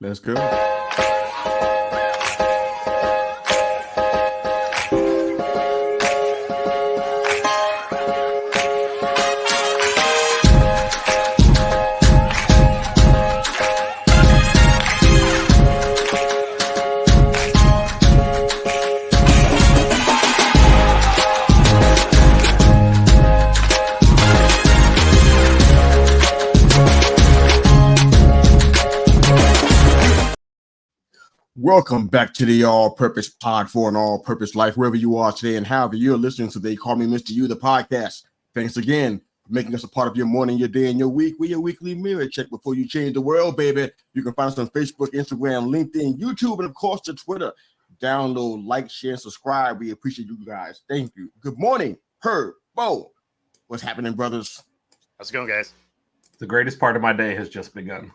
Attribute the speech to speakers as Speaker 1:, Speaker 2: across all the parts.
Speaker 1: Let's go. Welcome back to the All-Purpose Pod for an All-Purpose Life, wherever you are today and however you're listening to They Call Me Mr. You, the podcast. Thanks again for making us a part of your morning, your day, and your week. We're your weekly mirror check before you change the world, baby. You can find us on Facebook, Instagram, LinkedIn, YouTube, and of course, the Twitter. Download, like, share, and subscribe. We appreciate you guys. Thank you. Good morning, Harbaugh. What's happening, brothers?
Speaker 2: How's it going, guys?
Speaker 3: The greatest part of my day has just begun.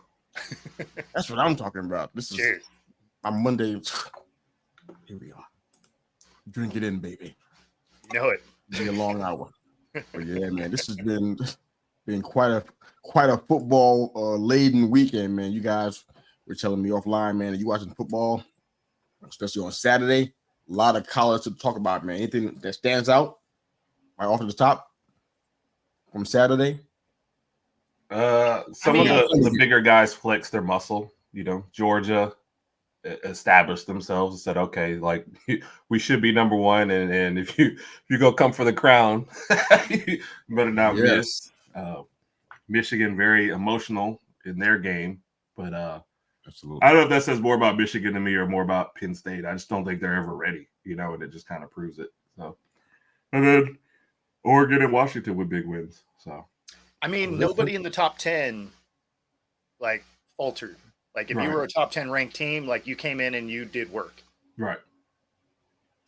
Speaker 1: That's what I'm talking about. This is
Speaker 2: Cheers.
Speaker 1: on Monday. Here we are. Drink it in, baby.
Speaker 2: You know it.
Speaker 1: It'll be a long hour. But yeah, man, this has been quite a football laden weekend, man. You guys were telling me offline, man, that you watching football, especially on Saturday. A lot of college to talk about, man. Anything that stands out right off the top from Saturday?
Speaker 3: Some of the bigger guys flex their muscle. You know, Georgia established themselves and said, okay, like we should be number one, and if you go come for the crown, you better not miss. Michigan very emotional in their game, but
Speaker 1: Absolutely.
Speaker 3: I don't know if that says more about Michigan to me or more about Penn State. I just don't think they're ever ready, you know, and it just kind of proves it. So, and then Oregon and Washington with big wins. So,
Speaker 2: I mean, nobody in the top 10 like faltered. Like if you were a top 10 ranked team, like you came in and you did work.
Speaker 3: right.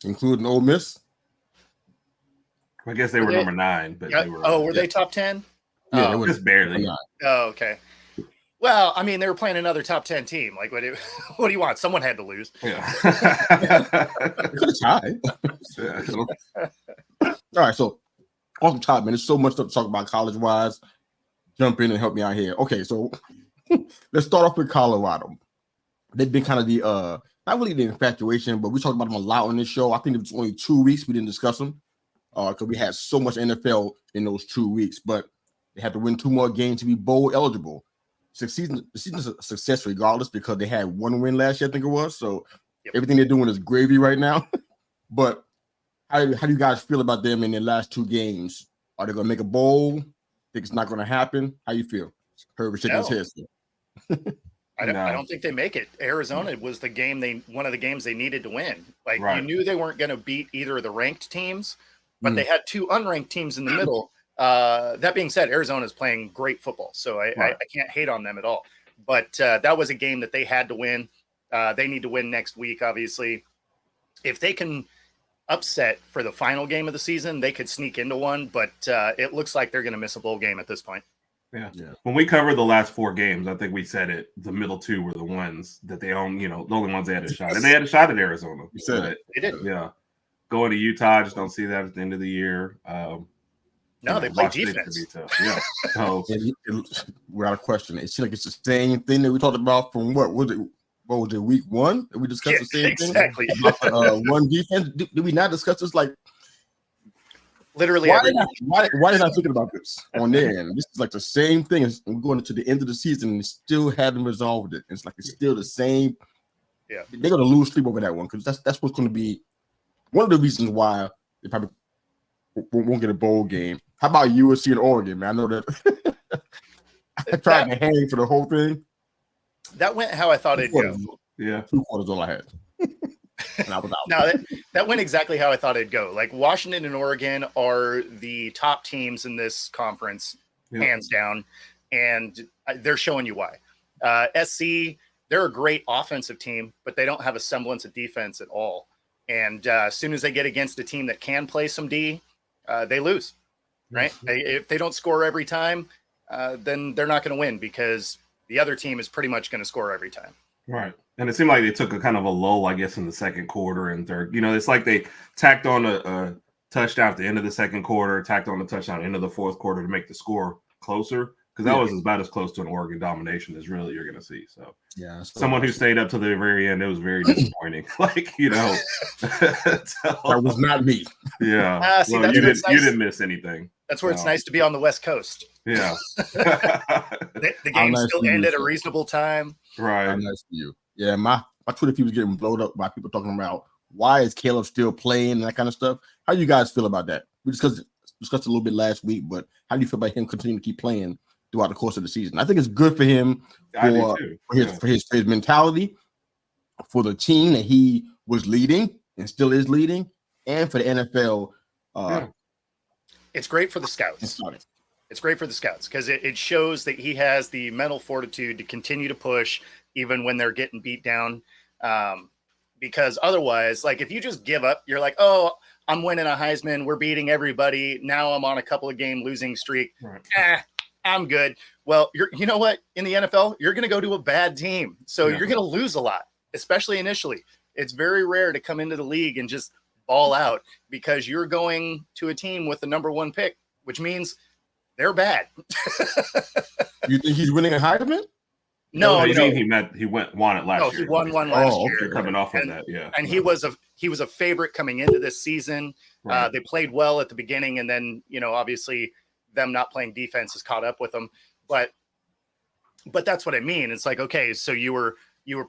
Speaker 1: Including Ole Miss.
Speaker 3: I guess they were number 9, but they were.
Speaker 2: Were they top 10?
Speaker 1: Yeah, they were
Speaker 3: Just barely.
Speaker 2: Oh, okay. Well, I mean, they were playing another top 10 team. Like, what do you want? Someone had to lose.
Speaker 3: Yeah.
Speaker 1: Could have tied. All right, so off the top, man, there's so much stuff to talk about college-wise. Jump in and help me out here. Okay, so let's start off with Colorado. They've been kind of the not really the infatuation, but we talked about them a lot on this show. I think it was only 2 weeks we didn't discuss them because we had so much NFL in those 2 weeks. But they had to win 2 more games to be bowl eligible. The season's a success regardless because they had 1 win last year, I think it was. So everything they're doing is gravy right now. But how do you guys feel about them in their last 2 games? Are they going to make a bowl? Think it's not going to happen? How you feel? Herbert shaking his head. So.
Speaker 2: I don't think they make it. Arizona was one of the games they needed to win. Like you knew they weren't going to beat either of the ranked teams, but they had 2 unranked teams in the middle. That being said, Arizona is playing great football, so I can't hate on them at all. But that was a game that they had to win. They need to win next week, obviously. If they can upset for the final game of the season, they could sneak into one, but it looks like they're going to miss a bowl game at this point.
Speaker 3: Yeah. When we covered the last 4 games, I think we said it. The middle 2 were the ones that they own. You know, the only ones they had a shot, and they had a shot at Arizona.
Speaker 1: You said it.
Speaker 2: They did.
Speaker 3: Yeah. Going to Utah, I just don't see that at the end of the year.
Speaker 2: No, they play defense.
Speaker 3: Yeah. So
Speaker 1: without a question, it seems like it's the same thing that we talked about from what was it, week 1? That we discussed the same
Speaker 2: exactly.
Speaker 1: thing? Exactly. One defense. Did we not discuss this? Like,
Speaker 2: literally,
Speaker 1: why did I thinking about this on there? And this is like the same thing as going into the end of the season and still haven't resolved it. It's like it's still the same.
Speaker 2: Yeah,
Speaker 1: they're gonna lose sleep over that one because that's what's going to be one of the reasons why they probably won't get a bowl game. How about USC and Oregon, man? I know that I tried to hang for the whole thing.
Speaker 2: That went how I thought it'd go.
Speaker 3: Yeah,
Speaker 1: 2 quarters all I had. And I was out.
Speaker 2: No, that went exactly how I thought it'd go. Like Washington and Oregon are the top teams in this conference, hands down, and they're showing you why. SC, they're a great offensive team, but they don't have a semblance of defense at all. And as soon as they get against a team that can play some D, they lose. Right? If they don't score every time, then they're not going to win because the other team is pretty much going to score every time.
Speaker 3: Right. And it seemed like they took a kind of a lull, I guess, in the second quarter and third. You know, it's like they tacked on a touchdown at the end of the second quarter, tacked on a touchdown at the end of the fourth quarter to make the score closer. because that was about as close to an Oregon domination as really you're going to see. So
Speaker 1: yeah,
Speaker 3: someone who stayed up to the very end, it was very disappointing. Like, you know,
Speaker 1: that was not me.
Speaker 3: Yeah,
Speaker 2: see,
Speaker 3: well, you didn't miss anything.
Speaker 2: That's where it's nice to be on the West Coast.
Speaker 3: Yeah,
Speaker 2: the game still ended at a reasonable time.
Speaker 3: Right.
Speaker 1: How nice for you. Yeah, my Twitter feed was getting blown up by people talking about why is Caleb still playing and that kind of stuff. How do you guys feel about that? We discussed a little bit last week, but how do you feel about him continuing to keep playing throughout the course of the season? I think it's good for him for his mentality, for the team that he was leading and still is leading, and for the NFL.
Speaker 2: It's great for the scouts. It's great for the scouts because it shows that he has the mental fortitude to continue to push even when they're getting beat down. Because otherwise, like if you just give up, you're like, oh, I'm winning a Heisman. We're beating everybody. Now I'm on a couple of game losing streak. Right. I'm good. Well, you know what? In the NFL, you're going to go to a bad team. So you're going to lose a lot, especially initially. It's very rare to come into the league and just ball out because you're going to a team with the number 1 pick, which means they're bad.
Speaker 1: You think he's winning a Heisman?
Speaker 2: No,
Speaker 3: he won it last year.
Speaker 2: He won one last year.
Speaker 3: Coming off of that, yeah.
Speaker 2: And he was a favorite coming into this season. Right. They played well at the beginning, and then obviously them not playing defense has caught up with them. But that's what I mean. It's like, okay, so you were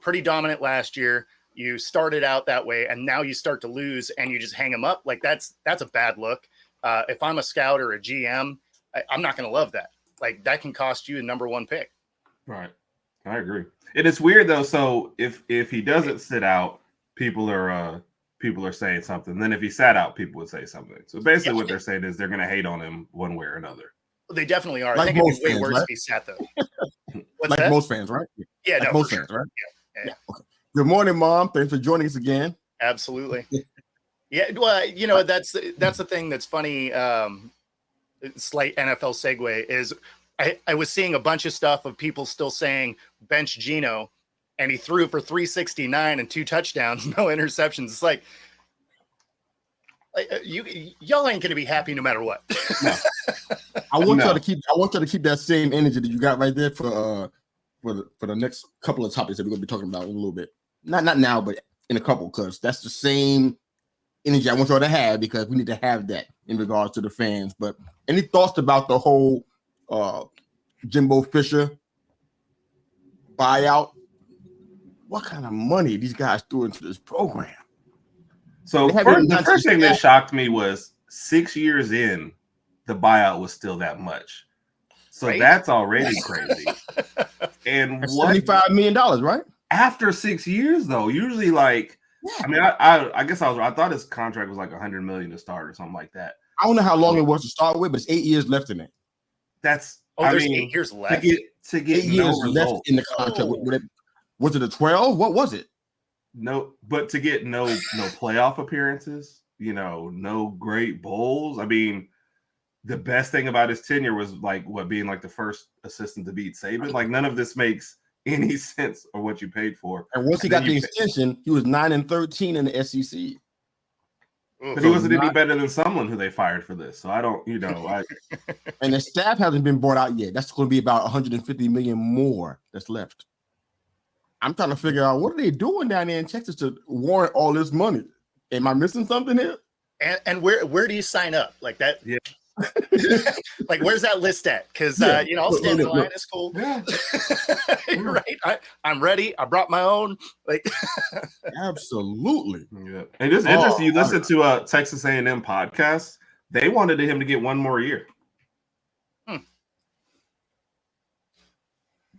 Speaker 2: pretty dominant last year. You started out that way, and now you start to lose, and you just hang them up. Like that's a bad look. If I'm a scout or a GM, I'm not going to love that. Like that can cost you a number 1 pick.
Speaker 3: Right. I agree. And it's weird though. So if he doesn't sit out, people are saying something. Then if he sat out, people would say something. So basically what they're saying is they're going to hate on him one way or another.
Speaker 2: They definitely are.
Speaker 1: Like
Speaker 2: I think it'd be way worse if he sat though.
Speaker 1: Like that? Most fans, right?
Speaker 2: Yeah,
Speaker 1: like most fans, right? Yeah. Okay. Good morning, Mom. Thanks for joining us again.
Speaker 2: Absolutely. Yeah. Well, that's the thing that's funny. Slight NFL segue is I was seeing a bunch of stuff of people still saying bench Geno, and he threw for 369 and 2 touchdowns, no interceptions. It's like y'all ain't gonna be happy no matter what.
Speaker 1: No. I want y'all to keep that same energy that you got right there for the next couple of topics that we're gonna be talking about in a little bit. Not now, but in a couple, because that's the same energy I want y'all to have, because we need to have that in regards to the fans. But any thoughts about the whole Jimbo Fisher buyout? What kind of money these guys threw into this program?
Speaker 3: So the first thing that shocked me was 6 years in, the buyout was still that much. So that's already crazy. And
Speaker 1: $75 million, right?
Speaker 3: After 6 years, though, usually like, I mean, I guess I thought his contract was like $100 million to start or something like that.
Speaker 1: I don't know how long it was to start with, but it's 8 years left in it.
Speaker 2: There's 8 years left.
Speaker 3: To get
Speaker 1: 8 years left in the contract. Was it a 12? What was it?
Speaker 3: No, but to get no playoff appearances, no great bowls. I mean, the best thing about his tenure was like being like the first assistant to beat Saban. Like none of this makes any sense of what you paid for.
Speaker 1: And once he got the extension, he was 9-13 in the SEC.
Speaker 3: But he wasn't any better than someone who they fired for this. So I don't,
Speaker 1: And the staff hasn't been bought out yet. That's going to be about $150 million more that's left. I'm trying to figure out what are they doing down there in Texas to warrant all this money. Am I missing something here?
Speaker 2: And where do you sign up like that?
Speaker 3: Yeah.
Speaker 2: Like where's that list at? Because I'll stand in line. It's cool. Yeah. Right. I'm ready. I brought my own. Like
Speaker 1: absolutely.
Speaker 3: Yeah. And just interesting. You listen to Texas A&M podcast. They wanted him to get one more year.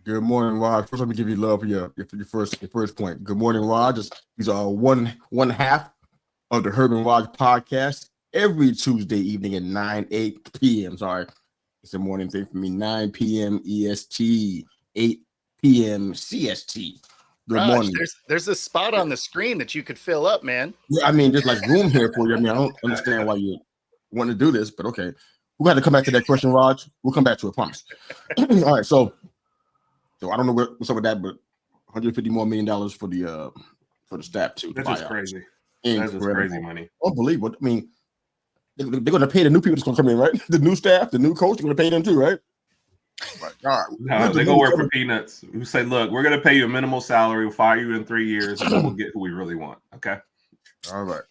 Speaker 1: Good morning, Rod. First, let me give you love for your first point. Good morning, Rod. These are one half of the Herb and Rod podcast every Tuesday evening at 8 p.m. Sorry, it's a morning thing for me. 9 p.m. EST, 8 p.m. CST. Good morning.
Speaker 2: There's a spot on the screen that you could fill up, man.
Speaker 1: Yeah, I mean, there's like room here for you. I mean, I don't understand why you want to do this, but okay. We're going to come back to that question, Raj. We'll come back to it, promise. All right, so I don't know what's up with that, but $150 more million for the staff too.
Speaker 3: That's just crazy. That's just crazy money.
Speaker 1: Unbelievable. I mean, they're going to pay the new people that's going to come in, right? The new staff, the new coach, they're going to pay them too, right? My God.
Speaker 3: No, they go work for peanuts. We say, look, we're going to pay you a minimal salary. We'll fire you in 3 years, and then we'll get who we really want. Okay.
Speaker 1: All right.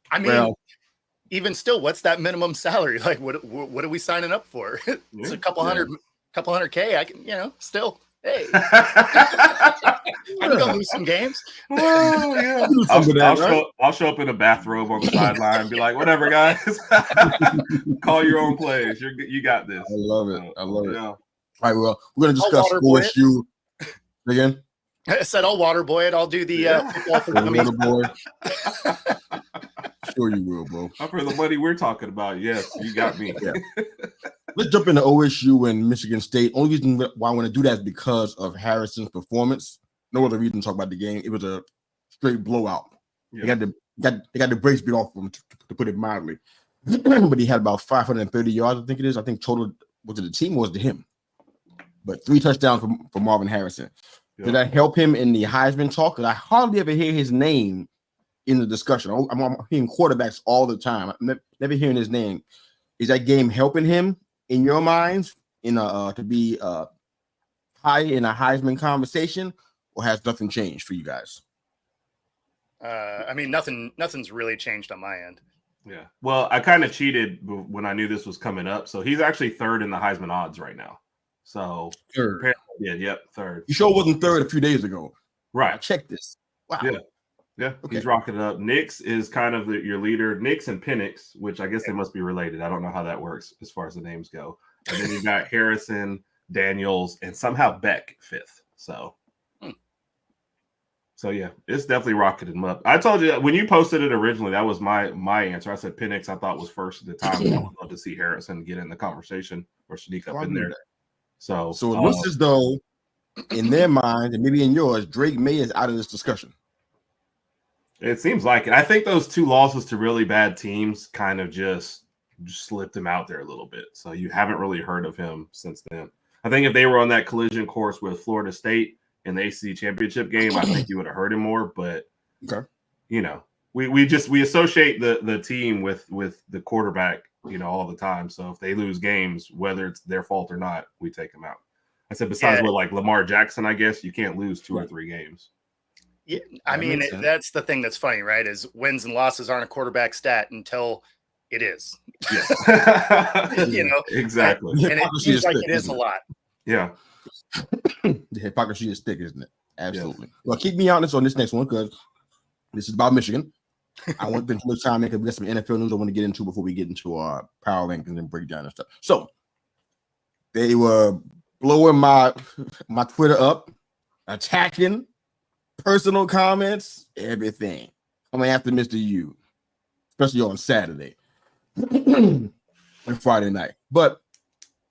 Speaker 2: I mean, even still, what's that minimum salary? Like, what are we signing up for? It's a couple hundred K. I can, still, hey, I can go lose some games.
Speaker 3: Well, yeah. I'll show up in a bathrobe on the sideline and be like, whatever, guys. Call your own plays. You got this.
Speaker 1: I love it. I love it.
Speaker 3: Yeah.
Speaker 1: All right, well, we're going to discuss OSU again.
Speaker 2: I said I'll water boy it. I'll do the football for
Speaker 1: water boy. Sure you will, bro.
Speaker 3: For the money we're talking about, yes, you got me.
Speaker 1: Yeah. Let's jump into OSU and Michigan State. Only reason why I want to do that is because of Harrison's performance. No other reason to talk about the game. It was a straight blowout. Yeah. They got the brakes beat off him, to put it mildly. But he had about 530 yards, I think it is. I think total was it the team or was it him? But 3 touchdowns for Marvin Harrison. Yeah. Did that help him in the Heisman talk? Because I hardly ever hear his name in the discussion. I'm hearing quarterbacks all the time. I'm never hearing his name. Is that game helping him in your minds to be high in a Heisman conversation, or has nothing changed for you guys?
Speaker 2: I mean, nothing's really changed on my end.
Speaker 3: Yeah. Well, I kind of cheated when I knew this was coming up. So he's actually third in the Heisman odds right now. So
Speaker 1: third.
Speaker 3: Yeah, third.
Speaker 1: You sure wasn't third a few days ago.
Speaker 3: Right.
Speaker 1: I checked this. Wow.
Speaker 3: Yeah. Okay. He's rocking it up. Nix is kind of your leader. Nix and Penix, which I guess they must be related. I don't know how that works as far as the names go. And then you got Harrison, Daniels, and somehow Beck fifth. So yeah, it's definitely rocketed him up. I told you that when you posted it originally, that was my answer. I said Penix I thought was first at the time. And I would love to see Harrison get in the conversation or sneak up in there. So
Speaker 1: it looks as though in their mind and maybe in yours, Drake Maye is out of this discussion.
Speaker 3: It seems like it. I think those 2 losses to really bad teams kind of just slipped him out there a little bit. So you haven't really heard of him since then. I think if they were on that collision course with Florida State in the ACC championship game, I think you would have heard him more. But we associate the team with the quarterback, all the time. So if they lose games, whether it's their fault or not, we take them out. I said besides with like Lamar Jackson, I guess you can't lose 2 or 3 games.
Speaker 2: Yeah, I mean that's the thing that's funny, right? Is wins and losses aren't a quarterback stat until it is.
Speaker 3: Yeah. Exactly.
Speaker 2: And it seems like it is a lot.
Speaker 3: Yeah.
Speaker 1: The hypocrisy is thick, isn't it? Absolutely. Yes. Well, keep me honest on this next one because this is about Michigan. I want to spend too much time because we got some NFL news I want to get into before we get into our power rankings and breakdown and stuff. So they were blowing my Twitter up, attacking, personal comments, everything. Coming after Mr. U, especially on Saturday and Friday night. But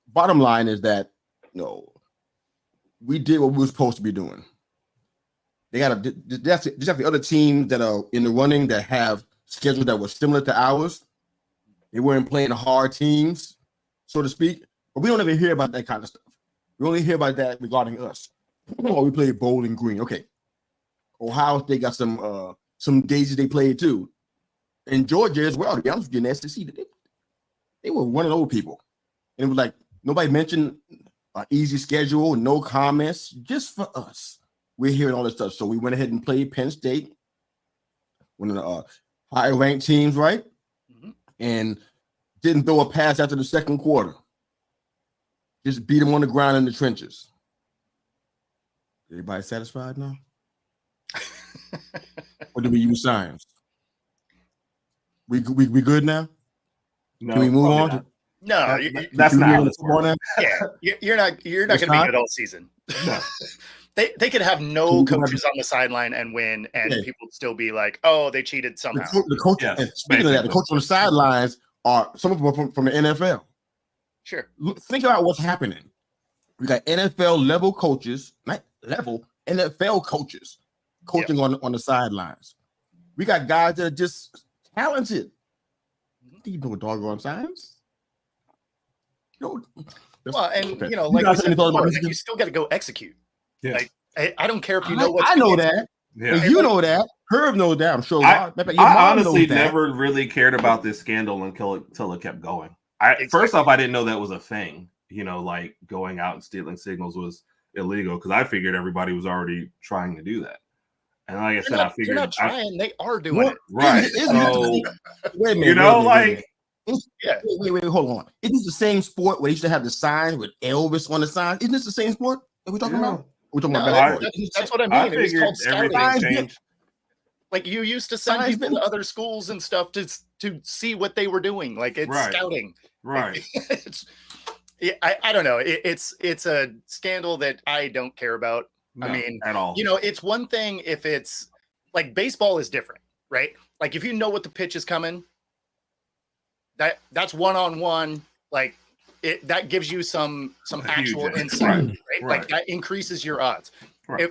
Speaker 1: bottom line is that we did what we were supposed to be doing. They got just have the other teams that are in the running that have schedules that were similar to ours. They weren't playing hard teams, so to speak. But we don't ever hear about that kind of stuff. We only hear about that regarding us. We played Bowling Green. Okay. Ohio State got some daisies they played too. And Georgia as well. To be honest with you, in the SEC, they were one of those people. And it was like nobody mentioned an easy schedule, no comments, just for us. We're hearing all this stuff. So we went ahead and played Penn State, one of the high-ranked teams, right? Mm-hmm. And didn't throw a pass after the second quarter. Just beat them on the ground in the trenches. Everybody satisfied now? Or do we use science? We good now?
Speaker 3: No,
Speaker 1: can we move on?
Speaker 2: No,
Speaker 3: that's not.
Speaker 2: Yeah, you're not going to be good all season.
Speaker 3: No.
Speaker 2: They could have no coaches on the sideline and win, and people would still be like, "Oh, they cheated somehow."
Speaker 1: The coach. Speaking of that, the coach on the sidelines are some of them from the NFL.
Speaker 2: Sure.
Speaker 1: Think about what's happening. We got NFL level coaches, not level NFL coaches, coaching on the sidelines. We got guys that are just talented. You know doggone science.
Speaker 2: Well, and like we said before, you still got to go execute.
Speaker 3: Yeah.
Speaker 2: Like I don't care if you know what
Speaker 1: I know that. Yeah. You know that. Herb knows that. I'm sure.
Speaker 3: I honestly never really cared about this scandal until it kept going. First off, I didn't know that was a thing. like going out and stealing signals was illegal, because I figured everybody was already trying to do that. And like I said, I figured
Speaker 2: they're not trying. They are doing it.
Speaker 3: Right. So,
Speaker 1: wait a minute,
Speaker 2: yeah.
Speaker 1: Wait, hold on. Isn't this the same sport where they used to have the sign with Elvis on the sign? Isn't this the same sport that we're talking about? We're talking about basketball.
Speaker 2: That's what I mean.
Speaker 3: I figured everything changed.
Speaker 2: Like, you used to send people to other schools and stuff to see what they were doing. Like, it's scouting.
Speaker 3: Right.
Speaker 2: I don't know. It's a scandal that I don't care about.
Speaker 3: No,
Speaker 2: I mean,
Speaker 3: at all.
Speaker 2: It's one thing if it's like baseball is different, right? Like, if you know what the pitch is coming, that's one-on-one. Like, that gives you some actual insight, right? Like, that increases your odds.
Speaker 3: Right.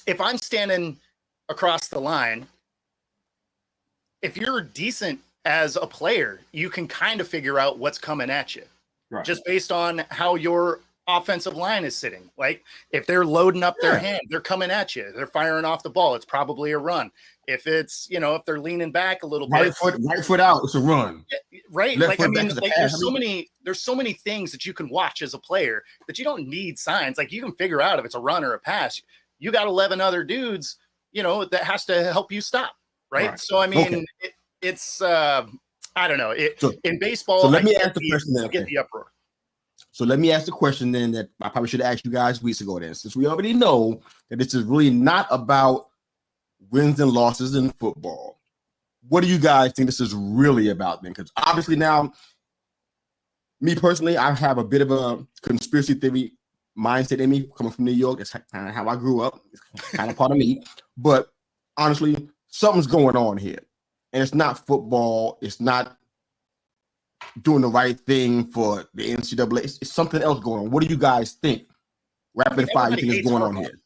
Speaker 2: If I'm standing across the line, if you're decent as a player, you can kind of figure out what's coming at you, just based on how your offensive line is sitting. Like, if they're loading up their hand, they're coming at you, they're firing off the ball, it's probably a run. If it's, if they're leaning back a little bit,
Speaker 1: right foot out, it's a run.
Speaker 2: Right. Like, I mean, like, there's so many things that you can watch as a player that you don't need signs. Like, you can figure out if it's a run or a pass. You got 11 other dudes, that has to help you stop. Right. So, I mean, it's I don't know. In baseball,
Speaker 1: so let me ask the question then.
Speaker 2: Get the uproar.
Speaker 1: So let me ask the question then that I probably should have asked you guys weeks ago then, since we already know that this is really not about wins and losses in football. What do you guys think this is really about then? Because obviously now, me personally, I have a bit of a conspiracy theory mindset in me coming from New York. It's kind of how I grew up. It's kind of part of me. But honestly, something's going on here. And it's not football. It's not doing the right thing for the NCAA. It's something else going on. What do you guys think? Rapid fire, you think is going on here?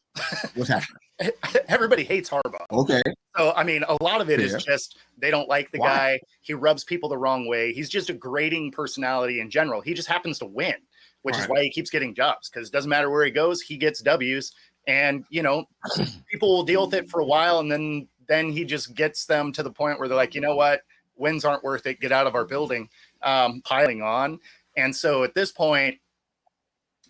Speaker 1: What's happening?
Speaker 2: Everybody hates Harbaugh.
Speaker 1: Okay.
Speaker 2: So, I mean, a lot of it is just they don't like the guy. He rubs people the wrong way. He's just a grating personality in general. He just happens to win, which is why he keeps getting jobs, because it doesn't matter where he goes, he gets W's. And, people will deal with it for a while, and then he just gets them to the point where they're like, you know what? Wins aren't worth it. Get out of our building, piling on. And so at this point,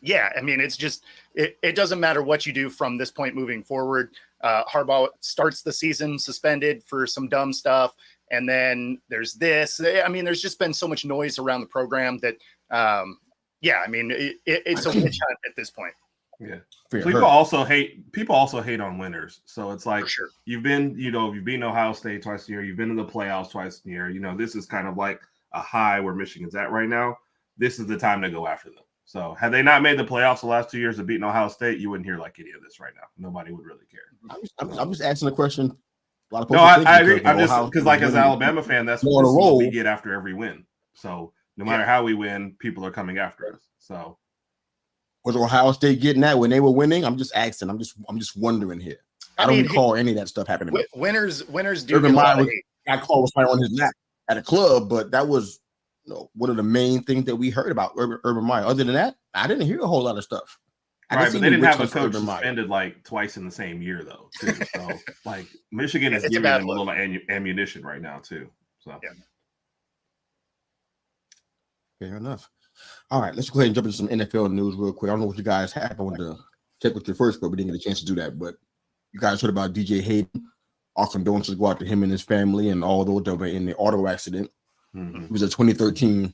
Speaker 2: I mean, it's just it doesn't matter what you do from this point moving forward. Harbaugh starts the season suspended for some dumb stuff, and then there's this. I mean, there's just been so much noise around the program that, I mean, it's a witch hunt at this point.
Speaker 3: Yeah, people also hate on winners. So it's like, you've been, you've beaten Ohio State twice a year. You've been in the playoffs twice a year. This is kind of like a high where Michigan's at right now. This is the time to go after them. So had they not made the playoffs the last 2 years of beating Ohio State, you wouldn't hear like any of this right now. Nobody would really care.
Speaker 1: I'm just asking a question.
Speaker 3: A lot of I agree. I'm just because, like, as an Alabama fan, that's what we get after every win. So no matter how we win, people are coming after us. So
Speaker 1: was Ohio State getting that when they were winning? I'm just asking. I'm just wondering here. I don't recall any of that stuff happening.
Speaker 2: Winners do.
Speaker 1: Urban Meyer got called was on his lap at a club, but that was one of the main things that we heard about Urban Meyer. Other than that, I didn't hear a whole lot of stuff.
Speaker 3: Right, but they didn't have a coach suspended like twice in the same year, though. Too. So, like, Michigan is giving them a little ammunition right now, too. So,
Speaker 1: fair enough. All right, let's go ahead and jump into some NFL news real quick. I don't know what you guys have. I wanted to check with you first, but we didn't get a chance to do that. But you guys heard about DJ Hayden. Our condolences go out to him and his family and all those that were in the auto accident.
Speaker 3: Mm-hmm.
Speaker 1: He was a 2013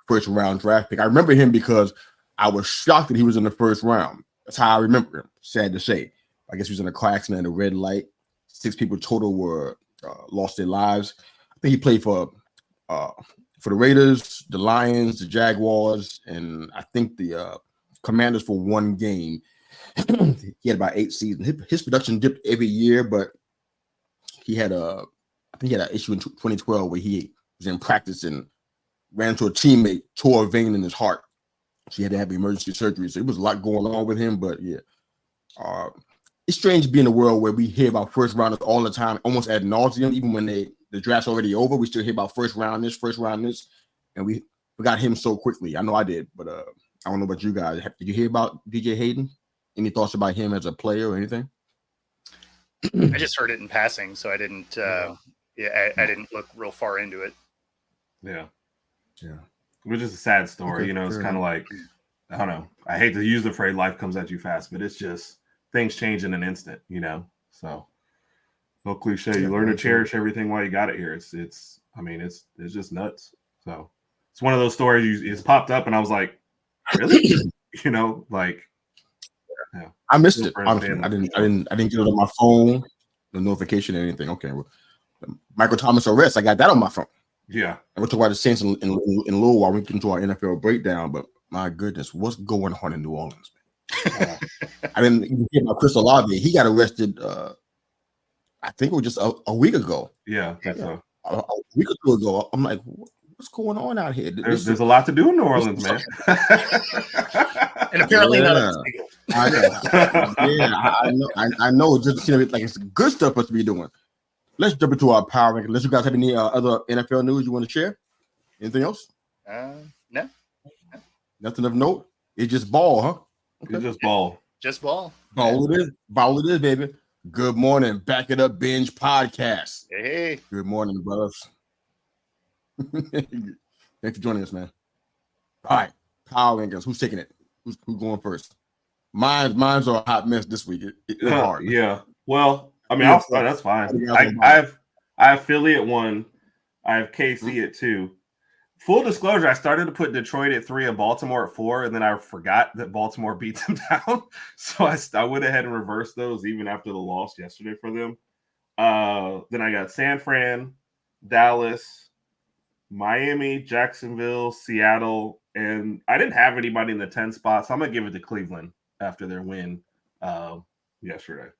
Speaker 1: first-round draft pick. I remember him because I was shocked that he was in the first round. That's how I remember him. Sad to say. I guess he was in a car accident at a red light. 6 people total were lost their lives. I think he played for the Raiders, the Lions, the Jaguars, and I think the Commanders for one game. He had about 8 seasons. His production dipped every year, but he had I think he had an issue in 2012 where he was in practice and ran into a teammate, tore a vein in his heart. So he had to have emergency surgery. So it was a lot going on with him, but it's strange to be in a world where we hear about first rounders all the time, almost ad nauseum. Even when the draft's already over, we still hear about first round this, and we got him so quickly. I know I did, but I don't know about you guys. Did you hear about DJ Hayden? Any thoughts about him as a player or anything?
Speaker 2: I just heard it in passing, so I didn't. I didn't look real far into it.
Speaker 3: Yeah. which is a sad story.
Speaker 1: Okay,
Speaker 3: You know, it's
Speaker 1: fair
Speaker 3: kind of
Speaker 1: enough.
Speaker 3: like, I don't know. I hate to use the phrase "life comes at you fast," but it's just things change in an instant. You know, so no cliche. You learn to cherish everything while you got it here. It's. I mean, it's just nuts. So it's one of those stories. It's popped up, and I was like, really? You know, like. Yeah.
Speaker 1: I missed it. Honestly, I didn't get it on my phone. No notification or anything. Okay, well, Michael Thomas arrest. I got that on my phone.
Speaker 3: Yeah.
Speaker 1: And we'll talk about the Saints in a little while. We can do our NFL breakdown. But my goodness, what's going on in New Orleans? I didn't even hear about Chris Olave. He got arrested. I think it was just a week ago.
Speaker 3: Yeah, I think so.
Speaker 1: A week or two ago. I'm like, what's going on out here?
Speaker 3: There's a lot to do in New Orleans, man.
Speaker 2: And apparently not a
Speaker 1: I know. It just seems like it's good stuff for us to be doing. Let's jump into our power ranking. Unless you guys have any other NFL news you want to share? Anything else?
Speaker 2: No.
Speaker 1: Nothing of note. It's just ball, huh?
Speaker 3: Okay. It's just ball.
Speaker 2: Just ball.
Speaker 1: Ball it is. Ball it is, baby. Good morning. Back It Up Binge Podcast.
Speaker 2: Hey.
Speaker 1: Good morning, brothers. Thanks for joining us, man. All right. Power rankings. Who's taking it? Who's going first? Mine's are a hot mess this week. It's hard.
Speaker 3: Yeah. Well, I mean, that's fine. I have Philly at 1. I have KC at 2. Full disclosure, I started to put Detroit at 3 and Baltimore at 4, and then I forgot that Baltimore beat them down. So I went ahead and reversed those even after the loss yesterday for them. Then I got San Fran, Dallas, Miami, Jacksonville, Seattle, and I didn't have anybody in the 10 spot, so I'm going to give it to Cleveland after their win yesterday.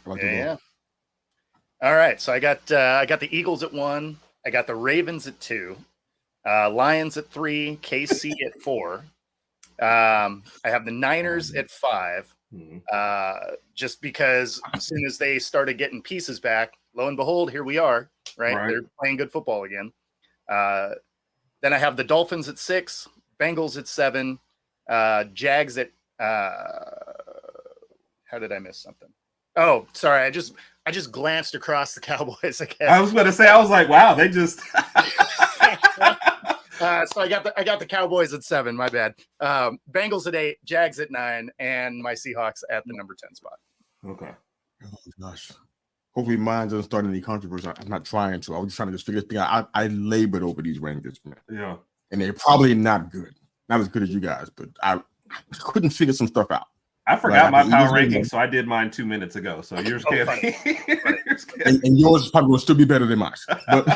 Speaker 2: Yeah. All right, so I got the Eagles at 1. I got the Ravens at 2, Lions at 3, KC at 4. I have the Niners at 5. Just because as soon as they started getting pieces back, lo and behold, here we are. Right? They're playing good football again. Then I have the Dolphins at 6, Bengals at 7, Jags at. How did I miss something? Oh, sorry. I just glanced across the Cowboys. I guess.
Speaker 3: I was going to say, I was like, wow, they just.
Speaker 2: So I got the Cowboys at 7. My bad. Bengals at 8, Jags at 9, and my Seahawks at the number 10 spot.
Speaker 3: Okay.
Speaker 1: Oh gosh. Hopefully mine doesn't start any controversy. I'm not trying to. I was just trying to figure this thing out. I labored over these rankings, man.
Speaker 3: Yeah.
Speaker 1: And they're probably not good. Not as good as you guys, but I couldn't figure some stuff out.
Speaker 3: I forgot my power ranking, so I did mine 2 minutes ago. So yours can't be.
Speaker 1: And yours probably will still be better than mine. But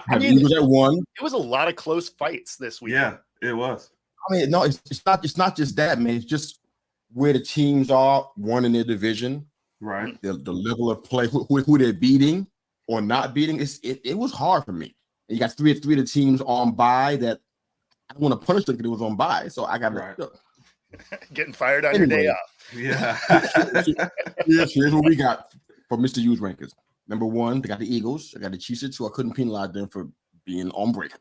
Speaker 2: I mean,
Speaker 1: Eagles at 1.
Speaker 2: It was a lot of close fights this week.
Speaker 3: Yeah, it was.
Speaker 1: I mean, no, it's not just that, man. It's just where the teams are, one in their division,
Speaker 3: right?
Speaker 1: The level of play, who they're beating or not beating. It was hard for me. And you got three of the teams on bye that I don't want to punish them because it was on bye, so I got to.
Speaker 2: Getting fired on your day off.
Speaker 3: Yeah.
Speaker 1: Here's what we got for Mr. Hughes rankings. Number 1, they got the Eagles. I got the Chiefs at 2. I couldn't penalize them for being on break.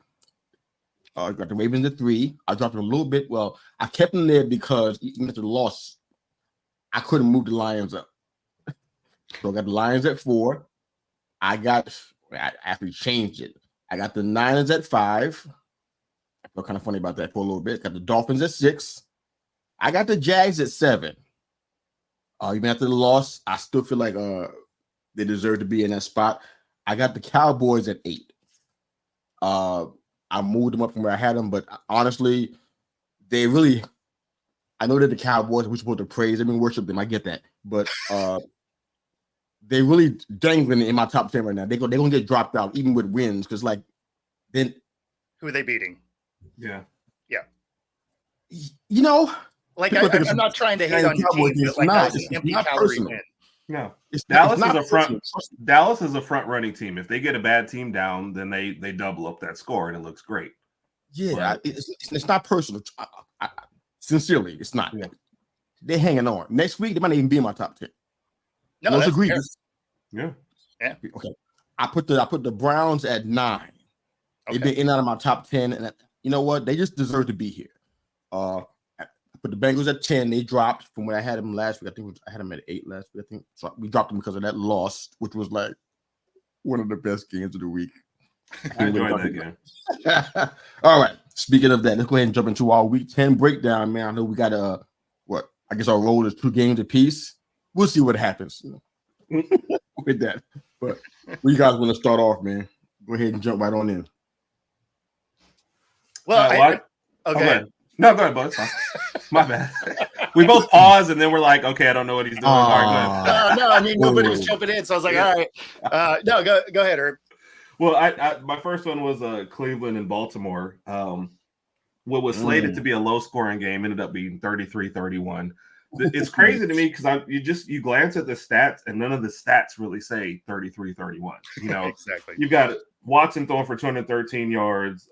Speaker 1: I got the Ravens at 3. I dropped them a little bit. Well, I kept them there because even after the loss, I couldn't move the Lions up. So I got the Lions at 4. I actually changed it. I got the Niners at 5. I feel kind of funny about that for a little bit. Got the Dolphins at 6. I got the Jags at 7. Even after the loss, I still feel like they deserve to be in that spot. I got the Cowboys at 8. I moved them up from where I had them, but honestly, they really. I know that the Cowboys, we're supposed to praise them and worship them. I get that, but they really dangling in my top 10 right now. They're gonna get dropped out even with wins because then
Speaker 2: who are they beating?
Speaker 3: Yeah.
Speaker 1: You know.
Speaker 2: Like I'm not trying to hate on your team, but like that was an empty calorie win.
Speaker 3: No, Dallas is a front running team. If they get a bad team down, then they double up that score and it looks great.
Speaker 1: Yeah, it's not personal. Sincerely, it's not. Yeah. They're hanging on. Next week they might not even be in my top 10.
Speaker 2: No, that's
Speaker 1: egregious.
Speaker 3: Yeah.
Speaker 1: Okay. I put the Browns at 9. Okay. They've been in and out of my top 10, and you know what? They just deserve to be here. But the Bengals at 10, they dropped from where I had them last week. I think I had them at 8 last week. I think so. We dropped them because of that loss, which was like one of the best games of the week.
Speaker 3: I enjoyed that game.
Speaker 1: All right. Speaking of that, let's go ahead and jump into our week 10 breakdown, man. I know we got I guess our roll is 2 games apiece. We'll see what happens with that. But where you guys want to start off, man? Go ahead and jump right on in.
Speaker 2: Well,
Speaker 3: okay. No, go ahead, bud. It's fine. My bad. We both paused and then we're like, okay, I don't know what he's doing. All right, go ahead.
Speaker 2: No, I mean nobody was jumping in, so I was like, all right. No, go ahead, Herb.
Speaker 3: Well, I my first one was Cleveland and Baltimore. What was slated to be a low-scoring game ended up being 33-31. It's crazy to me because you glance at the stats and none of the stats really say 33-31. You know,
Speaker 2: exactly.
Speaker 3: You've got Watson throwing for 213 yards,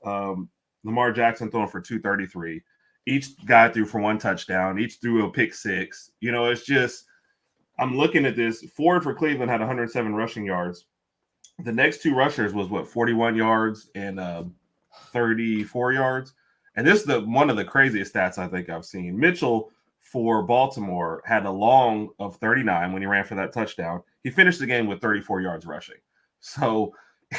Speaker 3: Lamar Jackson throwing for 233. Each guy threw for 1 touchdown. Each threw a pick 6. You know, it's just I'm looking at this. Ford for Cleveland had 107 rushing yards. The next 2 rushers was 41 yards and 34 yards. And this is one of the craziest stats I think I've seen. Mitchell for Baltimore had a long of 39 when he ran for that touchdown. He finished the game with 34 yards rushing. So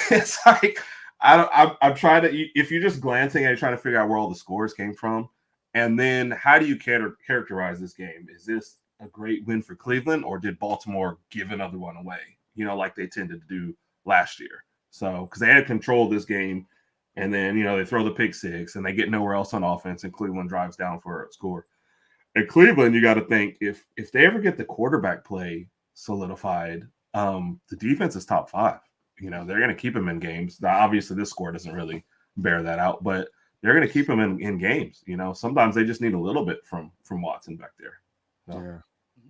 Speaker 3: it's like I'm trying to, if you're just glancing and trying to figure out where all the scores came from, and then how do you characterize this game? Is this a great win for Cleveland, or did Baltimore give another one away? You know, like they tended to do last year. So because they had control of this game, and then they throw the pick 6 and they get nowhere else on offense, and Cleveland drives down for a score. At Cleveland, you got to think if they ever get the quarterback play solidified, the defense is top 5. They're going to keep him in games. Now, obviously, this score doesn't really bear that out, but they're going to keep him in games. Sometimes they just need a little bit from Watson back there. So.
Speaker 1: Yeah,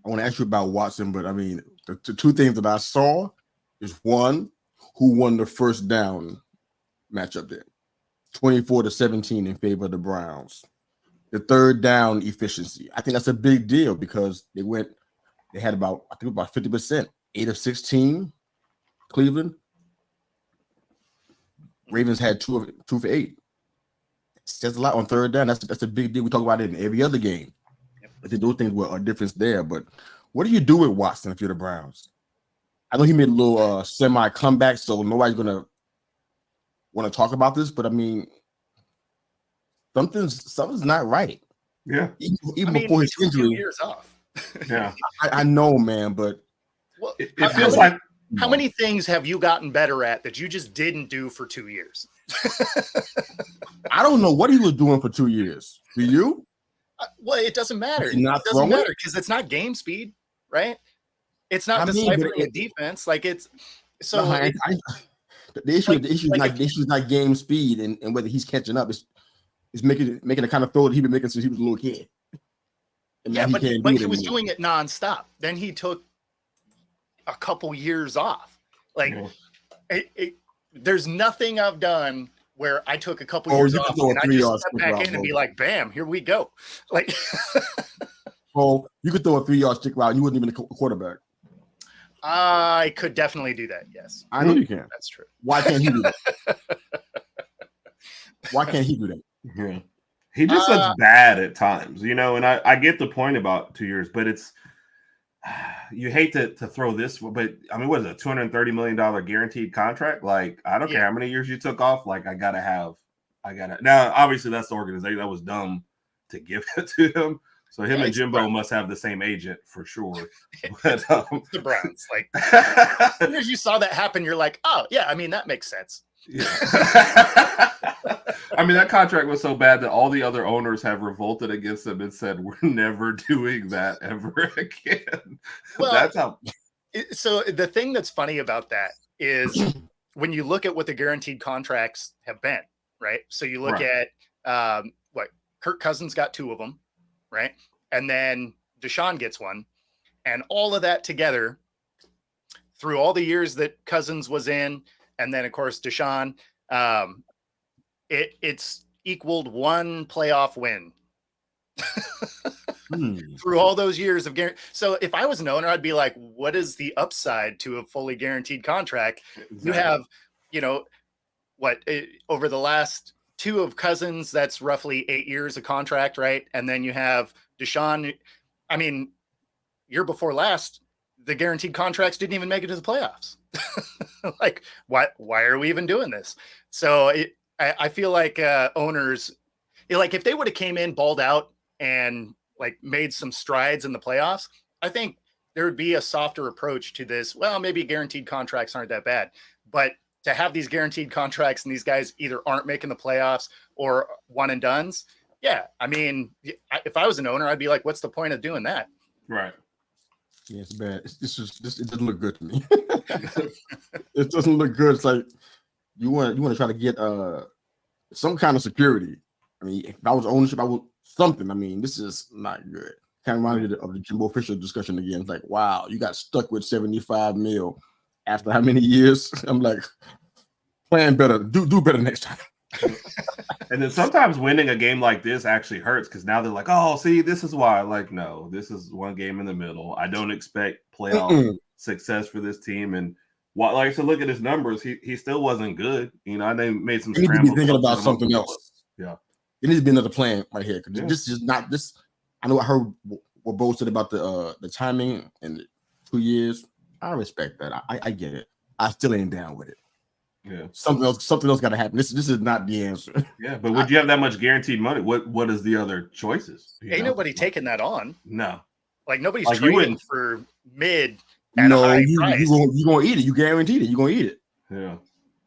Speaker 1: I want to ask you about Watson, but I mean, the 2 things that I saw is, one, who won the first down matchup there, 24-17 in favor of the Browns. The third down efficiency, I think that's a big deal because they had about 50%, 8 of 16. Cleveland. Ravens had 2 for 8. It says a lot on third down. That's a big deal. We talk about it in every other game. I think those things were a difference there. But what do you do with Watson if you're the Browns? I know he made a little semi comeback, so nobody's gonna want to talk about this. But I mean, something's not right.
Speaker 3: Yeah,
Speaker 1: even before his injury.
Speaker 2: 2 years off.
Speaker 3: Yeah,
Speaker 1: I know, man, but
Speaker 3: it feels like.
Speaker 2: How many things have you gotten better at that you just didn't do for 2 years?
Speaker 1: I don't know what he was doing for 2 years. Do you?
Speaker 2: Well, it doesn't matter.
Speaker 1: It
Speaker 2: doesn't matter because it's not game speed, right? It's not deciphering a defense. Like it's so.
Speaker 1: No, the issue is not game speed and whether he's catching up. It's making the kind of throw that he's been making since he was a little kid.
Speaker 2: Yeah, but he was doing it nonstop. Then he took a couple years off. Like there's nothing I've done where I took a couple years off and I just step back in and be like, bam, here we go. Like,
Speaker 1: oh, you could throw a 3-yard stick route and you wasn't even a quarterback.
Speaker 2: I could definitely do that. Yes,
Speaker 1: I know you can.
Speaker 2: That's true.
Speaker 1: Why can't he do that? Why can't he do that?
Speaker 3: Yeah, he just looks bad at times, and I get the point about 2 years, but it's you hate to throw this, but I mean, what is it, $230 million guaranteed contract? Like, I don't care how many years you took off. Like, I gotta now. Obviously, that's the organization that was dumb to give it to him. So him and Jimbo must have the same agent for sure. But,
Speaker 2: the Browns, like, as soon as you saw that happen, you're like, oh yeah, I mean that makes sense.
Speaker 3: Yeah. I mean, that contract was so bad that all the other owners have revolted against him and said, we're never doing that ever again.
Speaker 2: Well,
Speaker 3: that's how.
Speaker 2: So the thing that's funny about that is when you look at what the guaranteed contracts have been, right? So you look at what Kirk Cousins got 2 of them, right? And then Deshaun gets 1. And all of that together through all the years that Cousins was in, and then, of course, Deshaun, it's equaled 1 playoff win through all those years of guarantee. So if I was an owner, I'd be like, what is the upside to a fully guaranteed contract? Exactly. You have, over the last 2 of Cousins, that's roughly 8 years of contract, right? And then you have Deshaun. I mean, year before last, the guaranteed contracts didn't even make it to the playoffs. Like, why are we even doing this? So I feel like owners, like if they would have came in, balled out, and like made some strides in the playoffs, I think there would be a softer approach to this. Well, maybe guaranteed contracts aren't that bad, but to have these guaranteed contracts and these guys either aren't making the playoffs or one and dones. Yeah. I mean, if I was an owner, I'd be like, what's the point of doing that?
Speaker 3: Right.
Speaker 1: Yeah, it's bad. It doesn't look good to me. It doesn't look good. It's like you want to try to get some kind of security. I mean, if I was ownership, I would something. I mean, this is not good. Kind of reminded me of the Jimbo Fisher discussion again. It's like, wow, you got stuck with $75 million after how many years? I'm like, plan better, do better next time.
Speaker 3: And then sometimes winning a game like this actually hurts because now they're like, oh, see, this is why. Like, no, this is one game in the middle. I don't expect playoff success for this team. And like, so look at his numbers. He still wasn't good. You know, they made some.
Speaker 1: He needs to be thinking about something else.
Speaker 3: Yeah,
Speaker 1: it needs to be another plan right here. Yeah. This is not this. I know I heard what Bo said about the timing and the 2 years. I respect that. I get it. I still ain't down with it.
Speaker 3: Yeah,
Speaker 1: something else got to happen. This is not the answer.
Speaker 3: Yeah, but would you have that much guaranteed money? What is the other choices?
Speaker 2: Ain't nobody taking that on.
Speaker 3: No,
Speaker 2: like nobody's trading for mid.
Speaker 1: No, you gonna eat it. You guaranteed it. You gonna eat it.
Speaker 3: Yeah.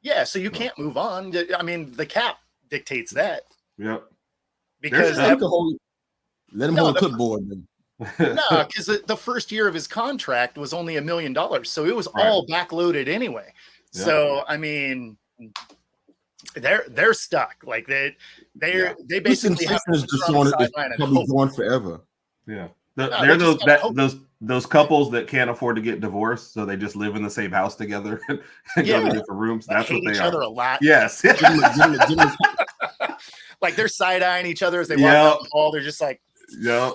Speaker 2: Yeah, so you can't move on. I mean, the cap dictates that.
Speaker 3: Yep.
Speaker 2: Because
Speaker 1: let him hold the clipboard.
Speaker 2: No, because the first year of his contract was only $1 million, so it was all backloaded anyway. Yeah. So I mean, they're stuck. Like they basically have
Speaker 1: to just probably going forever.
Speaker 3: Yeah, they're those couples that can't afford to get divorced, so they just live in the same house together and go to different rooms. That's what they
Speaker 2: each
Speaker 3: are.
Speaker 2: Other a lot.
Speaker 3: Yes.
Speaker 2: Like they're side eyeing each other as they walk down the hall. They're just like.
Speaker 3: Yep.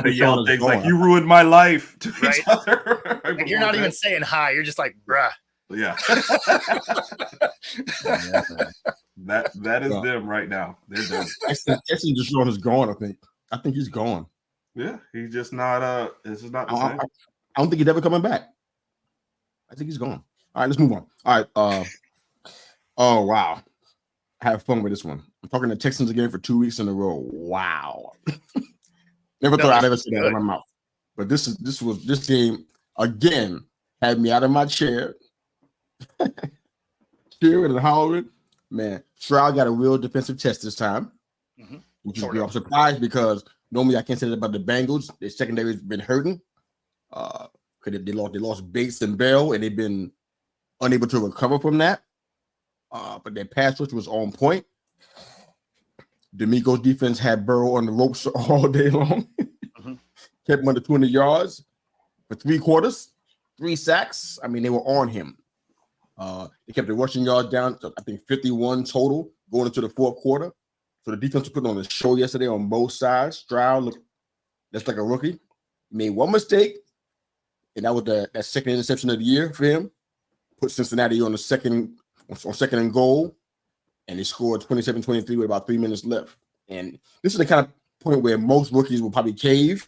Speaker 3: They yell things like "You ruined my life" to each other.
Speaker 2: Like you're not even saying hi. You're just like, bruh.
Speaker 3: Yeah. that is them right now. They're done.
Speaker 1: Texan Deshaun is gone. I think he's gone.
Speaker 3: Yeah, he's just not. This is not the same.
Speaker 1: I don't think he's ever coming back. I think he's gone. All right, let's move on. All right. Oh wow, have fun with this one. I'm talking to Texans again for 2 weeks in a row. Wow. Never thought I'd ever say that in my mouth. But this game again had me out of my chair. Cheering and hollering. Man, Stroud got a real defensive test this time. Which is good. I'm surprised because normally I can't say that about the Bengals. Their secondary has been hurting. Because they lost Bates and Bell, and they've been unable to recover from that. But their pass rush was on point. D'Amico's defense had Burrow on the ropes all day long. Kept him under 200 yards for 3 quarters, 3 sacks. I mean, they were on him. They kept the rushing yards down to, I think, 51 total going into the 4th quarter. So the defense was putting on a show yesterday on both sides. Stroud looked just like a rookie. He made one mistake, and that was that second interception of the year for him. Put Cincinnati on second and goal, and they scored 27-23 with about 3 minutes left. And this is the kind of point where most rookies will probably cave.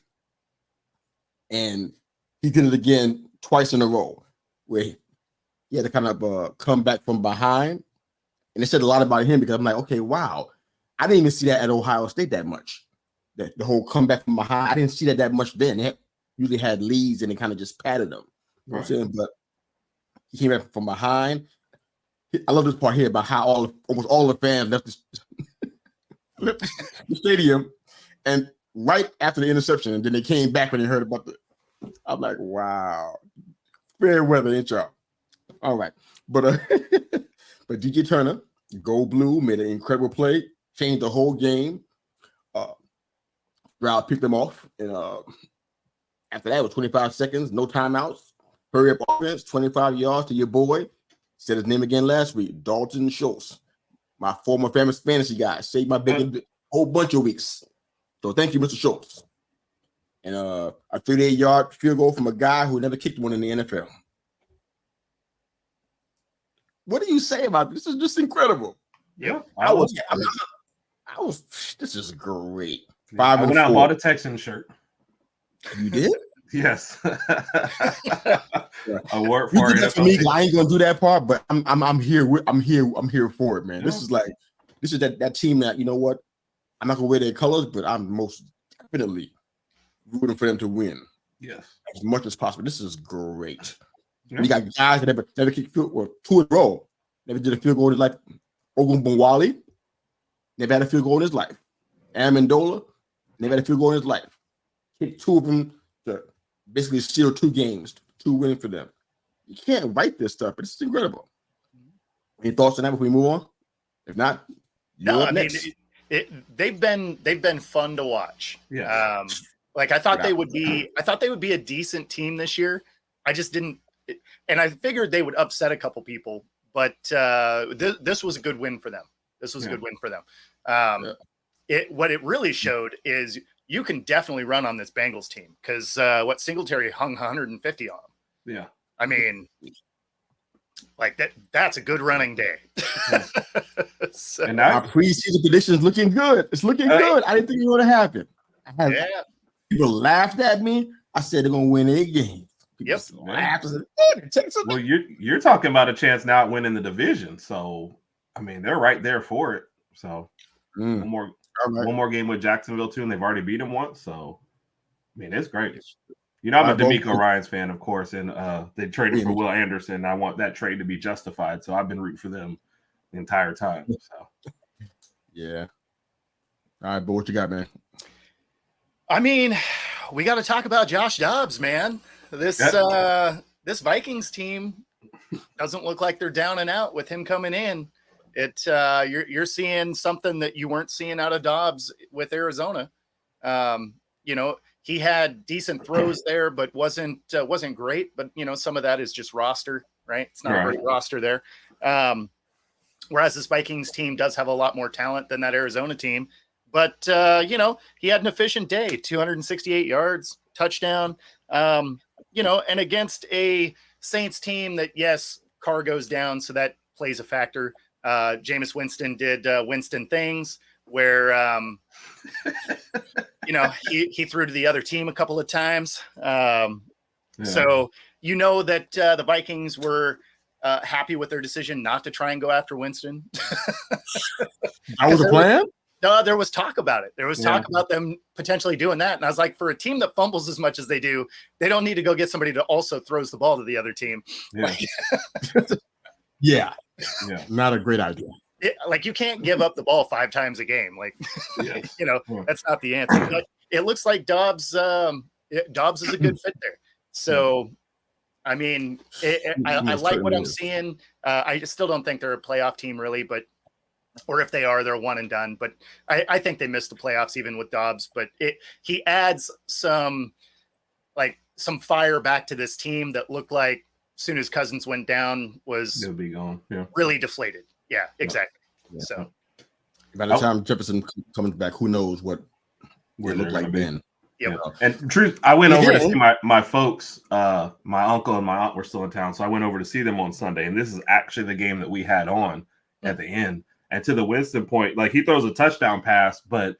Speaker 1: And he did it again twice in a row, where he had to kind of come back from behind. And it said a lot about him because I'm like, okay, wow. I didn't even see that at Ohio State that much. The whole comeback from behind, I didn't see that much then. They usually had leads and they kind of just patted them. You know what I'm saying? But he came back from behind. I love this part here about how almost all the fans left the stadium, and right after the interception, and then they came back when they heard about I'm like, wow, fair weather, ain't y'all? All right, but DJ Turner, go blue, made an incredible play, changed the whole game. Stroud picked them off, and after that it was 25 seconds, no timeouts, hurry up offense, 25 yards to your boy. Said his name again last week, Dalton Schultz, my former famous fantasy guy. Saved my big whole bunch of weeks. So thank you, Mr. Schultz. And a 38-yard field goal from a guy who never kicked one in the NFL. What do you say about this? This is just incredible.
Speaker 2: Yeah,
Speaker 1: This is great. 5-4.
Speaker 3: I went out and bought a Texan shirt.
Speaker 1: You did?
Speaker 3: Yes.
Speaker 1: Yeah.
Speaker 3: A word
Speaker 1: You
Speaker 3: for
Speaker 1: did that for me. I ain't gonna do that part, but I'm here. I'm here for it, man.
Speaker 3: Yeah.
Speaker 1: This is that team that, you know what? I'm not gonna wear their colors, but I'm most definitely rooting for them to win.
Speaker 3: Yes.
Speaker 1: As much as possible. This is great.
Speaker 3: Yeah.
Speaker 1: You got guys that never kicked field goal 2 in a row. Never did a field goal in his life. Ogunbowale never had a field goal in his life. Amendola never had a field goal in his life. Kicked 2 of them to basically seal 2 games, 2 wins for them. You can't write this stuff, but it's incredible. Any thoughts on that before we move on? If not,
Speaker 2: no, I mean, they've been fun to watch.
Speaker 3: Yeah.
Speaker 2: Like I thought they would be a decent team this year. I just didn't, and I figured they would upset a couple people, but this was a good win for them. This was a good win for them. What it really showed is you can definitely run on this Bengals team because Singletary hung 150 on them.
Speaker 3: Yeah.
Speaker 2: I mean, like that's a good running day. So,
Speaker 3: and now
Speaker 1: our preseason prediction is looking good. It's looking good. I didn't think it was going to happen. People laughed at me. I said they're going to win 8 games. People laughed.
Speaker 3: Well, you're talking about a chance now at winning the division. So, I mean, they're right there for it. So, one more game with Jacksonville too, and they've already beat them once. So, I mean, it's great. You know, I'm a D'Amico Ryans fan, of course, and they traded for Will Anderson. I want that trade to be justified, so I've been rooting for them the entire time. So,
Speaker 1: yeah. All right, but what you got, man?
Speaker 2: I mean, we got to talk about Josh Dobbs, man. This Vikings team doesn't look like they're down and out with him coming in. You're seeing something that you weren't seeing out of Dobbs with Arizona. You know, he had decent throws there, but wasn't great. But you know, some of that is just roster, right? It's not a great roster there. Whereas this Vikings team does have a lot more talent than that Arizona team. But you know, he had an efficient day, 268 yards, touchdown. You know, and against a Saints team that, yes, Carr goes down, so that plays a factor. Jameis Winston did Winston things where you know, he threw to the other team a couple of times. So you know that the Vikings were happy with their decision not to try and go after Winston.
Speaker 1: That was a plan?
Speaker 2: No, there was talk about it. There was talk about them potentially doing that. And I was like, for a team that fumbles as much as they do, they don't need to go get somebody to also throws the ball to the other team.
Speaker 1: Yeah. Not a great idea.
Speaker 2: Like you can't give up the ball 5 times a game. Like, you know, that's not the answer. But it looks like Dobbs is a good fit there. So, I mean, I like what I'm seeing. I still don't think they're a playoff team really, or if they are, they're one and done. But I think they missed the playoffs even with Dobbs. But he adds some fire back to this team that looked like as soon as Cousins went down was
Speaker 3: they'll be gone.
Speaker 2: Really deflated. Yeah, exactly.
Speaker 1: Yeah.
Speaker 2: So
Speaker 1: by the time Jefferson comes back, who knows what it looked like then.
Speaker 2: Yep.
Speaker 3: And truth, I went over to see my folks. My uncle and my aunt were still in town, so I went over to see them on Sunday. And this is actually the game that we had on at the end. And to the Winston point, like he throws a touchdown pass, but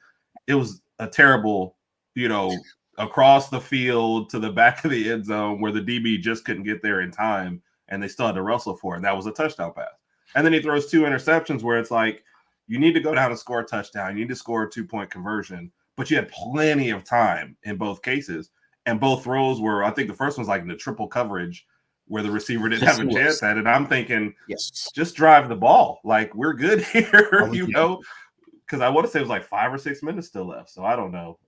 Speaker 3: it was a terrible, you know, across the field to the back of the end zone where the DB just couldn't get there in time, and they still had to wrestle for it. And that was a touchdown pass. And then he throws 2 interceptions where it's like, you need to go down and score a touchdown. You need to score a 2-point conversion, but you had plenty of time in both cases. And both throws were, I think the first one's like in the triple coverage where the receiver didn't have a chance at it. I'm thinking, just drive the ball. Like, we're good here, you know, because I want to say it was like 5 or 6 minutes still left. So I don't know.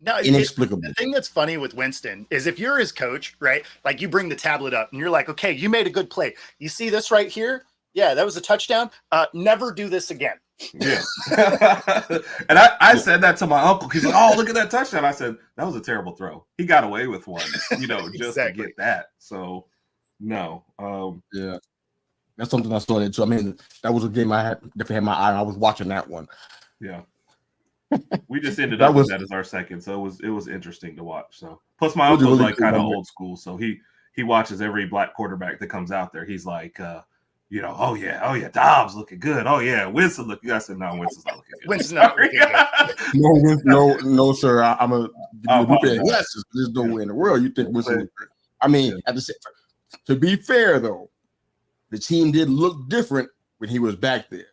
Speaker 2: No, inexplicable. The thing that's funny with Winston is if you're his coach, right? Like you bring the tablet up and you're like, okay, you made a good play. You see this right here? Yeah, that was a touchdown. Never do this again.
Speaker 3: Yeah. And I said that to my uncle. He's like, oh, look at that touchdown. I said, that was a terrible throw. He got away with one, you know, just to get that. So, no.
Speaker 1: Yeah. That's something I saw there too. I mean, that was a game I definitely had my eye on. I was watching that one.
Speaker 3: Yeah. We just ended up with that as our second. So it was interesting to watch. So plus my uncle's really like kind of old school. So he watches every black quarterback that comes out there. He's like, oh yeah, Dobbs looking good. Oh yeah, Winston looking good. I said, no, Winston's not looking good.
Speaker 2: Winston's not looking good.
Speaker 1: No, sir. I'm a yes. There's no way in the world you think Winston looked good. I mean, at the same time, to be fair though, the team did look different when he was back there.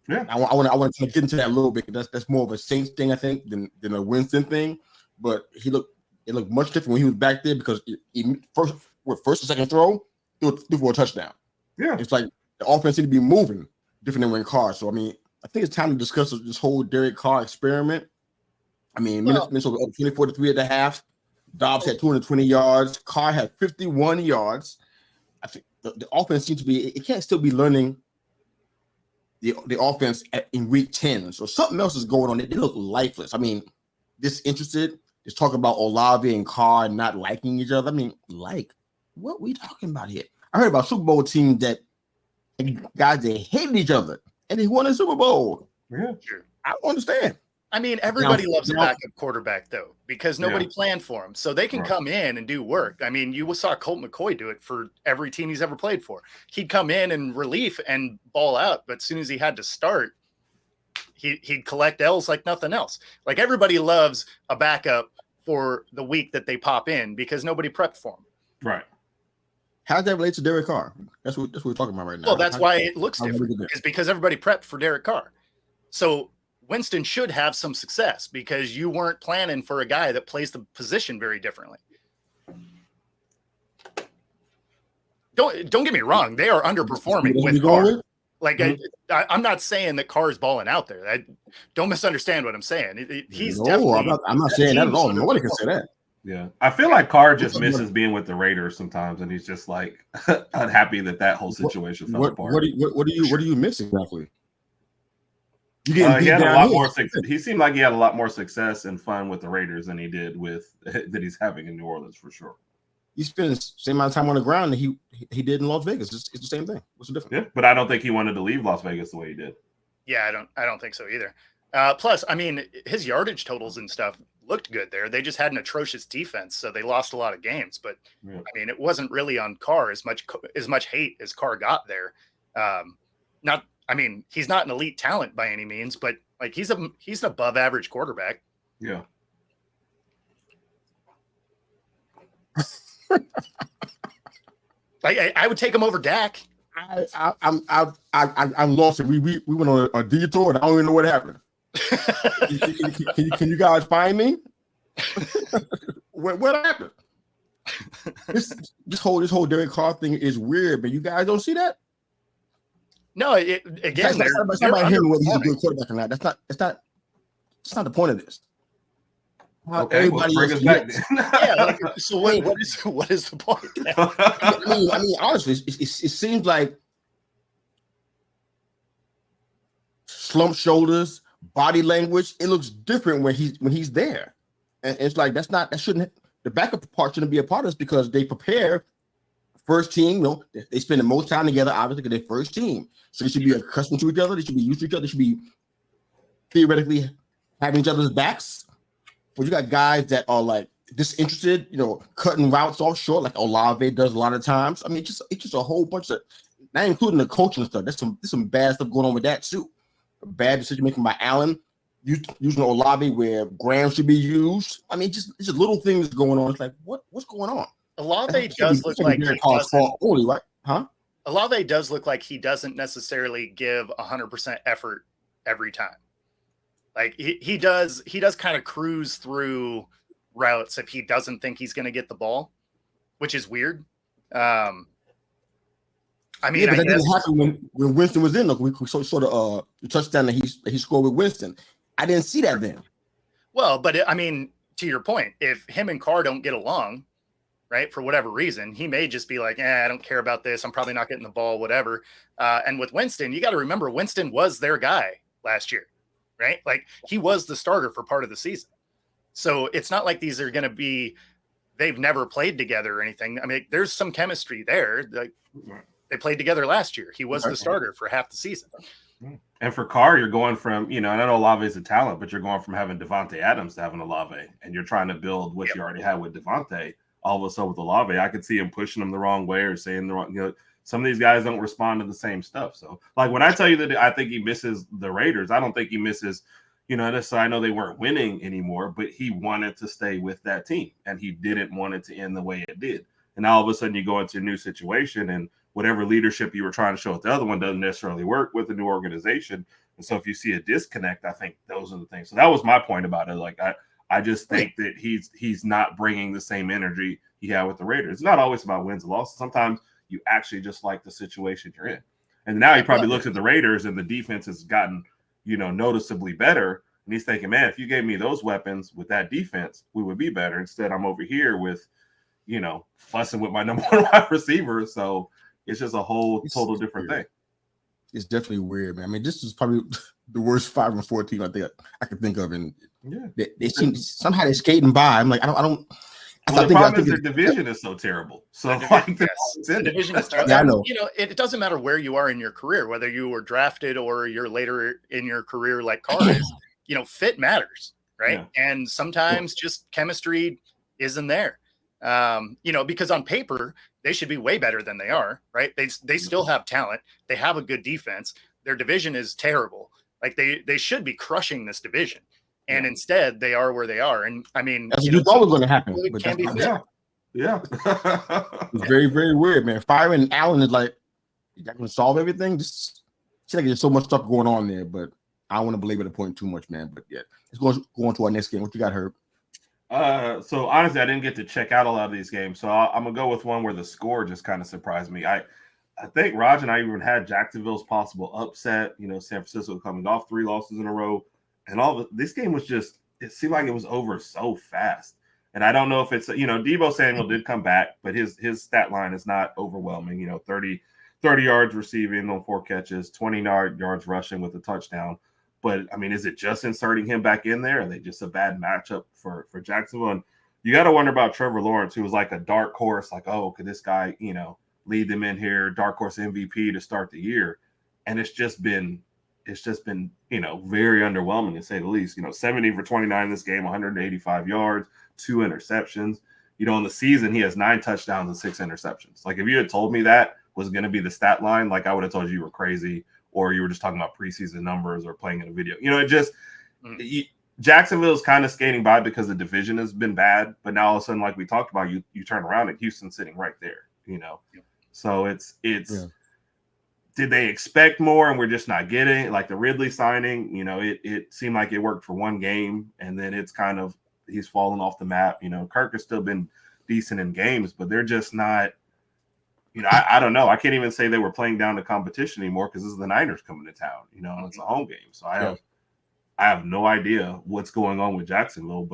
Speaker 3: Yeah,
Speaker 1: I want to get into that a little bit. That's more of a Saints thing, I think, than a Winston thing. But it looked much different when he was back there because he first and second throw threw for a touchdown.
Speaker 3: Yeah,
Speaker 1: it's like the offense seemed to be moving different than when Carr. So I mean, I think it's time to discuss this whole Derek Carr experiment. I mean, Minnesota up 24-3 at the half. Dobbs had 220 yards. Carr had 51 yards. I think the offense seems to be. It can't still be learning the offense in week 10. So something else is going on. They look lifeless. I mean, disinterested. Just talking about Olave and Carr not liking each other. I mean, what we talking about here? I heard about Super Bowl teams that guys they hated each other and they won a Super Bowl.
Speaker 3: Yeah,
Speaker 2: sure.
Speaker 1: I don't understand.
Speaker 2: I mean, everybody loves a backup quarterback, though, because nobody planned for him. So they can come in and do work. I mean, you saw Colt McCoy do it for every team he's ever played for. He'd come in relief and ball out, but as soon as he had to start, he'd collect L's like nothing else. Like everybody loves a backup for the week that they pop in because nobody prepped for him.
Speaker 3: Right.
Speaker 1: How does that relate to Derek Carr? That's what we're talking about right now.
Speaker 2: Well, that's why it looks different. It's because everybody prepped for Derek Carr. So Winston should have some success because you weren't planning for a guy that plays the position very differently. Don't get me wrong. They are underperforming with Carr. Like I'm not saying that Carr is balling out there. Don't misunderstand what I'm saying. He's definitely.
Speaker 1: I'm not saying that at all. Nobody can say that.
Speaker 3: Yeah, I feel like Carr just misses being with the Raiders sometimes, and he's just like unhappy that whole situation fell apart.
Speaker 1: What do you miss exactly?
Speaker 3: He had a lot more. He seemed like he had a lot more success and fun with the Raiders than he did that he's having in New Orleans for sure.
Speaker 1: He spent the same amount of time on the ground that he did in Las Vegas. It's the same thing. What's the difference?
Speaker 3: Yeah, but I don't think he wanted to leave Las Vegas the way he did.
Speaker 2: Yeah, I don't think so either. Plus, I mean, his yardage totals and stuff looked good there. They just had an atrocious defense, so they lost a lot of games. But I mean, it wasn't really on Carr as much hate as Carr got there. I mean, he's not an elite talent by any means, but like he's an above average quarterback.
Speaker 3: Yeah.
Speaker 2: I would take him over Dak.
Speaker 1: I'm lost. We went on a detour and I don't even know what happened. Can you guys find me? What happened? This whole Derek Carr thing is weird, but you guys don't see that.
Speaker 2: No, again,
Speaker 1: it's not about him whether he's a good quarterback or not. That's not the point of this.
Speaker 3: Okay,
Speaker 1: everybody
Speaker 3: bring us back.
Speaker 2: Yeah, so what is the point?
Speaker 1: I mean, honestly, it seems like slumped shoulders, body language. It looks different when he's there, and it's like the backup part shouldn't be a part of this because they prepare first team. They spend the most time together, obviously, because they're first team, so they should be accustomed to each other. They should be used to each other. They should be theoretically having each other's backs. But you got guys that are like disinterested, cutting routes off short, like Olave does a lot of times. I mean, it's just a whole bunch of, not including the coaching stuff. There's some bad stuff going on with that too. Bad decision making by Allen, using Olave where Graham should be used. I mean, it's just little things going on. It's like, what's going on?
Speaker 2: Olave does look like Olave does look like he doesn't necessarily give 100% effort every time. Like he does kind of cruise through routes if he doesn't think he's going to get the ball, which is weird. I mean,
Speaker 1: but that didn't happen when Winston was in. Look, we sort of the touchdown that he scored with Winston. I didn't see that then.
Speaker 2: Well, but I mean, to your point, if him and Carr don't get along, right, for whatever reason, he may just be like, I don't care about this. I'm probably not getting the ball, whatever. And with Winston, you got to remember Winston was their guy last year. Right? Like he was the starter for part of the season. So it's not like these are going to be, they've never played together or anything. I mean, there's some chemistry there. Like they played together last year. He was the starter for half the season.
Speaker 3: And for Carr, you're going from, I know Olave is a talent, but you're going from having Devontae Adams to having Olave, and you're trying to build what you already had with Devontae. All of a sudden with Olave, I could see him pushing him the wrong way or saying the wrong, some of these guys don't respond to the same stuff. So, like when I tell you that I think he misses the Raiders, I don't think he misses, I know they weren't winning anymore, but he wanted to stay with that team and he didn't want it to end the way it did. And now all of a sudden you go into a new situation and whatever leadership you were trying to show with the other one doesn't necessarily work with the new organization. And so if you see a disconnect, I think those are the things. So that was my point about it. Like I just think that he's not bringing the same energy he had with the Raiders. It's not always about wins and losses. Sometimes you actually just like the situation you're in. And now he probably looks at the Raiders and the defense has gotten, noticeably better. And he's thinking, man, if you gave me those weapons with that defense, we would be better. Instead, I'm over here with, fussing with my number one wide receiver. So it's just a whole total different thing.
Speaker 1: It's definitely weird, man. I mean, this is probably the worst 5-4 team I think I can think of. And they seem somehow they're skating by. I'm like, I don't.
Speaker 3: Well, the problem is their division is so terrible. So
Speaker 2: the division is terrible.
Speaker 1: Yeah, I know.
Speaker 2: It doesn't matter where you are in your career, whether you were drafted or you're later in your career like Carr is, fit matters, right? Yeah. And sometimes just chemistry isn't there. Because on paper, they should be way better than they are, right? They still have talent. They have a good defense. Their division is terrible. Like they should be crushing this division. And instead, they are where they are. And I mean,
Speaker 1: that's always going to happen.
Speaker 2: It
Speaker 1: but
Speaker 2: can be
Speaker 3: yeah.
Speaker 1: It's very, very weird, man. Firing Allen is like, is that going to solve everything? Just seems like there's so much stuff going on there, but I don't want to belabor the point too much, man. But yeah, let's go on to our next game. What you got, Herb?
Speaker 3: So honestly, I didn't get to check out a lot of these games. So I'm gonna go with one where the score just kind of surprised me. I think Raj and I even had Jacksonville's possible upset. San Francisco coming off 3 losses in a row. And this game was just, it seemed like it was over so fast. And I don't know if it's, Deebo Samuel did come back, but his stat line is not overwhelming. 30 yards receiving on 4 catches, 20 yards rushing with a touchdown. But, I mean, is it just inserting him back in there? Are they just a bad matchup for Jacksonville? And you got to wonder about Trevor Lawrence, who was like a dark horse, like, oh, could this guy, lead them in here, dark horse MVP to start the year? And it's just been, very underwhelming to say the least. 70 for 29 in this game, 185 yards, 2 interceptions. In the season, he has 9 touchdowns and 6 interceptions. Like, if you had told me that was going to be the stat line, like, I would have told you were crazy, or you were just talking about preseason numbers or playing in a video. Jacksonville's kind of skating by because the division has been bad, but now all of a sudden, like we talked about, you turn around and Houston's sitting right there, So it's did they expect more and we're just not getting it? Like the Ridley signing, it seemed like it worked for one game and then it's kind of, he's fallen off the map. Kirk has still been decent in games, but they're just not, I don't know. I can't even say they were playing down the competition anymore because this is the Niners coming to town, and it's a home game. So I have no idea what's going on with Jacksonville,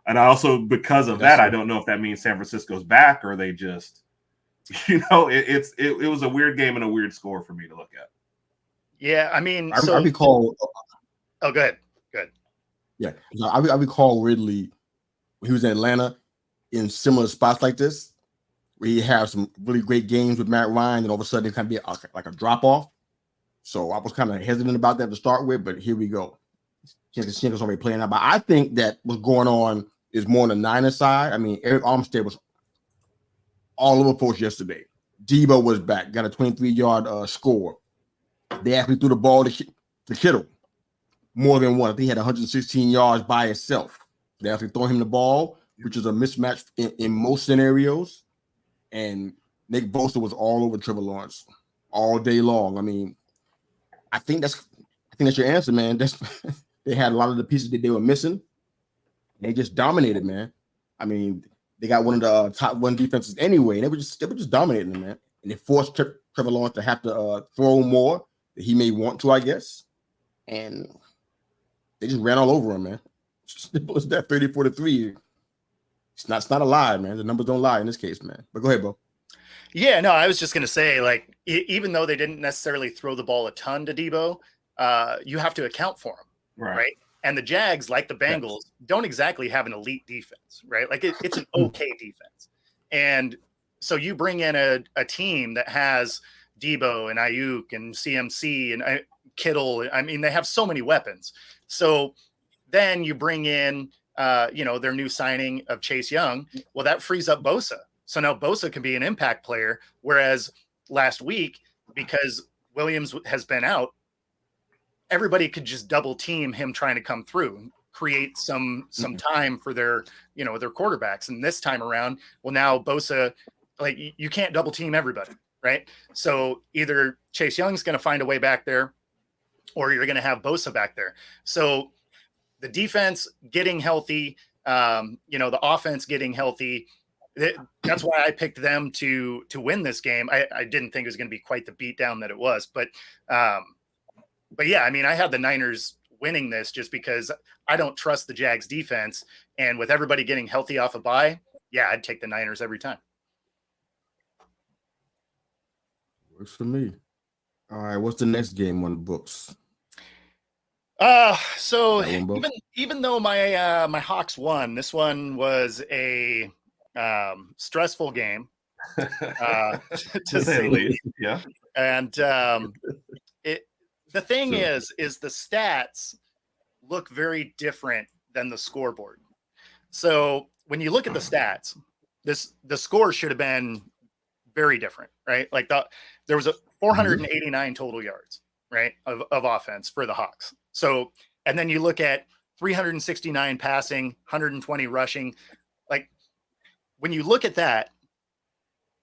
Speaker 3: and I also, because of that, I don't know if that means San Francisco's back or they just, it was a weird game and a weird score for me to look at.
Speaker 2: Yeah. I mean,
Speaker 1: I recall.
Speaker 2: Oh, go ahead.
Speaker 1: Yeah. I recall Ridley when he was in Atlanta in similar spots like this, where he had some really great games with Matt Ryan, and all of a sudden it kind of be like a drop off. So I was kind of hesitant about that to start with, but here we go. Jenkins already playing out. But I think that what's going on is more on the Niners side. I mean, Eric Armstead was all over folks yesterday. Deebo was back, got a 23-yard score. They actually threw the ball to Kittle more than one. I think he had 116 yards by itself. They actually throw him the ball, which is a mismatch in most scenarios. And Nick Bosa was all over Trevor Lawrence all day long. I mean, I think that's your answer, man. They had a lot of the pieces that they were missing. They just dominated, man. I mean, they got one of the top 1 defenses anyway. They were just dominating them, man. And they forced Trevor Lawrence to have to throw more that he may want to, I guess. And they just ran all over him, man. Simple as that, 34-3. It's not a lie, man. The numbers don't lie in this case, man. But go ahead, bro.
Speaker 2: Yeah, no, I was just going to say, like, even though they didn't necessarily throw the ball a ton to Deebo, you have to account for him, right? And the Jags, like the Bengals, don't exactly have an elite defense, right? Like, it's an okay defense. And so you bring in a team that has Deebo and Ayuk and CMC and Kittle. I mean, they have so many weapons. So then you bring in their new signing of Chase Young. Well, that frees up Bosa. So now Bosa can be an impact player, whereas last week, because Williams has been out, everybody could just double team him trying to come through, create some time for their quarterbacks. And this time around, well, now Bosa, like, you can't double team everybody, right? So either Chase Young's going to find a way back there, or you're going to have Bosa back there. So the defense getting healthy, the offense getting healthy. That's why I picked them to win this game. I didn't think it was going to be quite the beatdown that it was, but yeah, I mean, I had the Niners winning this just because I don't trust the Jags defense, and with everybody getting healthy off a bye, yeah, I'd take the Niners every time.
Speaker 1: Works for me. All right, what's the next game on the books?
Speaker 2: So even though my Hawks won, this one was a stressful game, to say the least.
Speaker 3: Yeah.
Speaker 2: And the thing is the stats look very different than the scoreboard. So when you look at the stats, the score should have been very different, right? Like there was a 489 total yards, right, of offense for the Hawks. So, and then you look at 369 passing, 120 rushing. Like, when you look at that,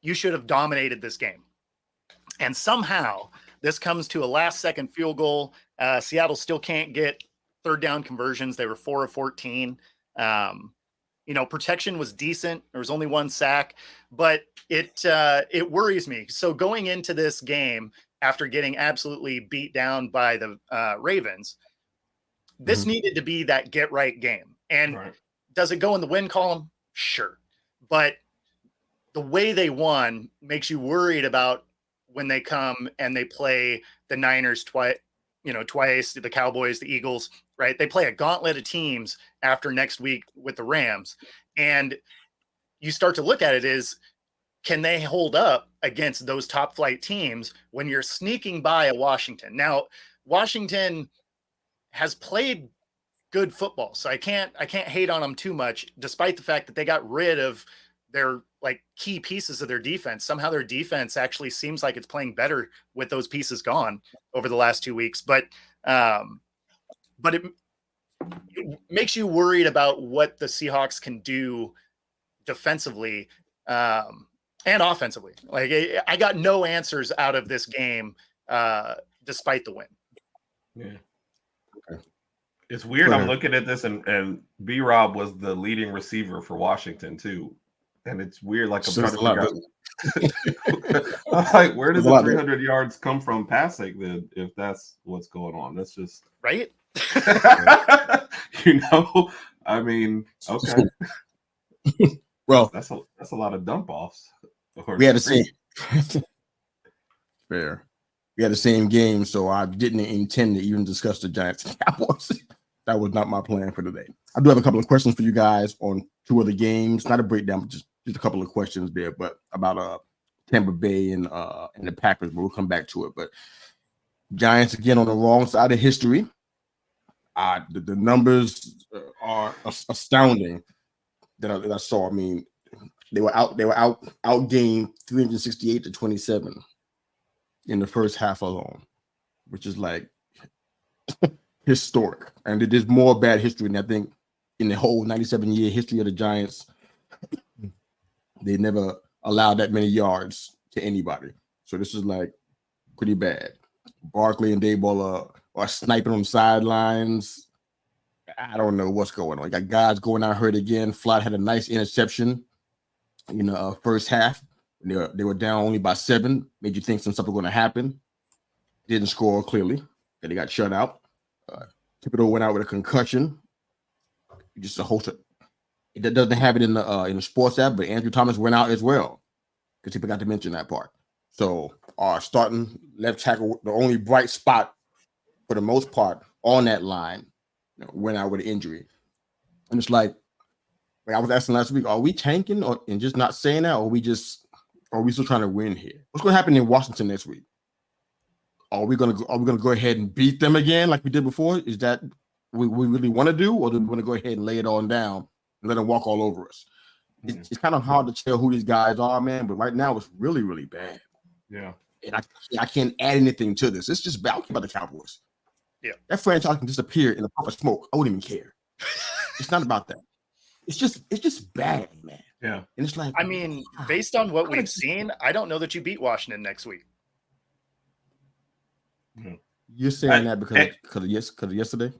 Speaker 2: you should have dominated this game. And somehow this comes to a last-second field goal. Seattle still can't get third down conversions. They were 4 of 14. Protection was decent. There was only one sack, but it worries me. So going into this game, after getting absolutely beat down by the Ravens, this needed to be that get-right game. And does it go in the win column? Sure. But the way they won makes you worried about when they come and they play the Niners twice, the Cowboys, the Eagles, right? They play a gauntlet of teams after next week with the Rams. And you start to look at it as, can they hold up against those top flight teams when you're sneaking by a Washington? Now, Washington has played good football, so I can't hate on them too much, despite the fact that they got rid of their key pieces of their defense. Somehow their defense actually seems like it's playing better with those pieces gone over the last 2 weeks. But it makes you worried about what the Seahawks can do defensively and offensively. Like, I got no answers out of this game despite the win.
Speaker 3: Yeah. Okay. It's weird. I'm looking at this and B-Rob was the leading receiver for Washington too. And it's weird. Like, I'm trying to figure out. I'm like, where does the 300 yards come from passing then, if that's what's going on? That's just
Speaker 2: right.
Speaker 3: I mean, okay.
Speaker 1: Well,
Speaker 3: that's a lot of dump offs.
Speaker 1: We had the same fair. We had the same game, so I didn't intend to even discuss the Giants and Cowboys. That was not my plan for today. I do have a couple of questions for you guys on two of the games. Not a breakdown, but just a couple of questions there, but about Tampa Bay and the Packers, but we'll come back to it. But Giants again on the wrong side of history. The numbers are astounding that I saw. I mean, they were outgained 368-27 in the first half alone, which is like historic. And it is more bad history than I think in the whole 97-year history of the Giants. They never allowed that many yards to anybody. So this is like pretty bad. Barkley and Daboll are sniping on the sidelines. I don't know what's going on. You got guys going out hurt again. Flott had a nice interception in the first half. They were down only by 7. Made you think some stuff was going to happen. Didn't score clearly. And they got shut out. Thibodeau went out with a concussion. Just a host of it doesn't have it in the sports app, but Andrew Thomas went out as well because he forgot to mention that part. So our starting left tackle, the only bright spot for the most part on that line, went out with an injury. And it's like I was asking last week, are we tanking and just not saying that, or are we still trying to win here? What's going to happen in Washington next week? Are we gonna go ahead and beat them again like we did before? Is that we really want to do, or do we want to go ahead and lay it on down and let them walk all over us? It's kind of hard to tell who these guys are, man. But right now, it's really, really bad.
Speaker 3: Yeah.
Speaker 1: And I can't add anything to this. It's just bad. I don't care about the Cowboys.
Speaker 2: Yeah.
Speaker 1: That franchise can disappear in a puff of smoke. I wouldn't even care. It's not about that. It's just bad, man.
Speaker 3: Yeah.
Speaker 1: And it's like,
Speaker 2: I mean, based on what we've seen, I don't know that you beat Washington next week.
Speaker 1: You're saying that because of yesterday?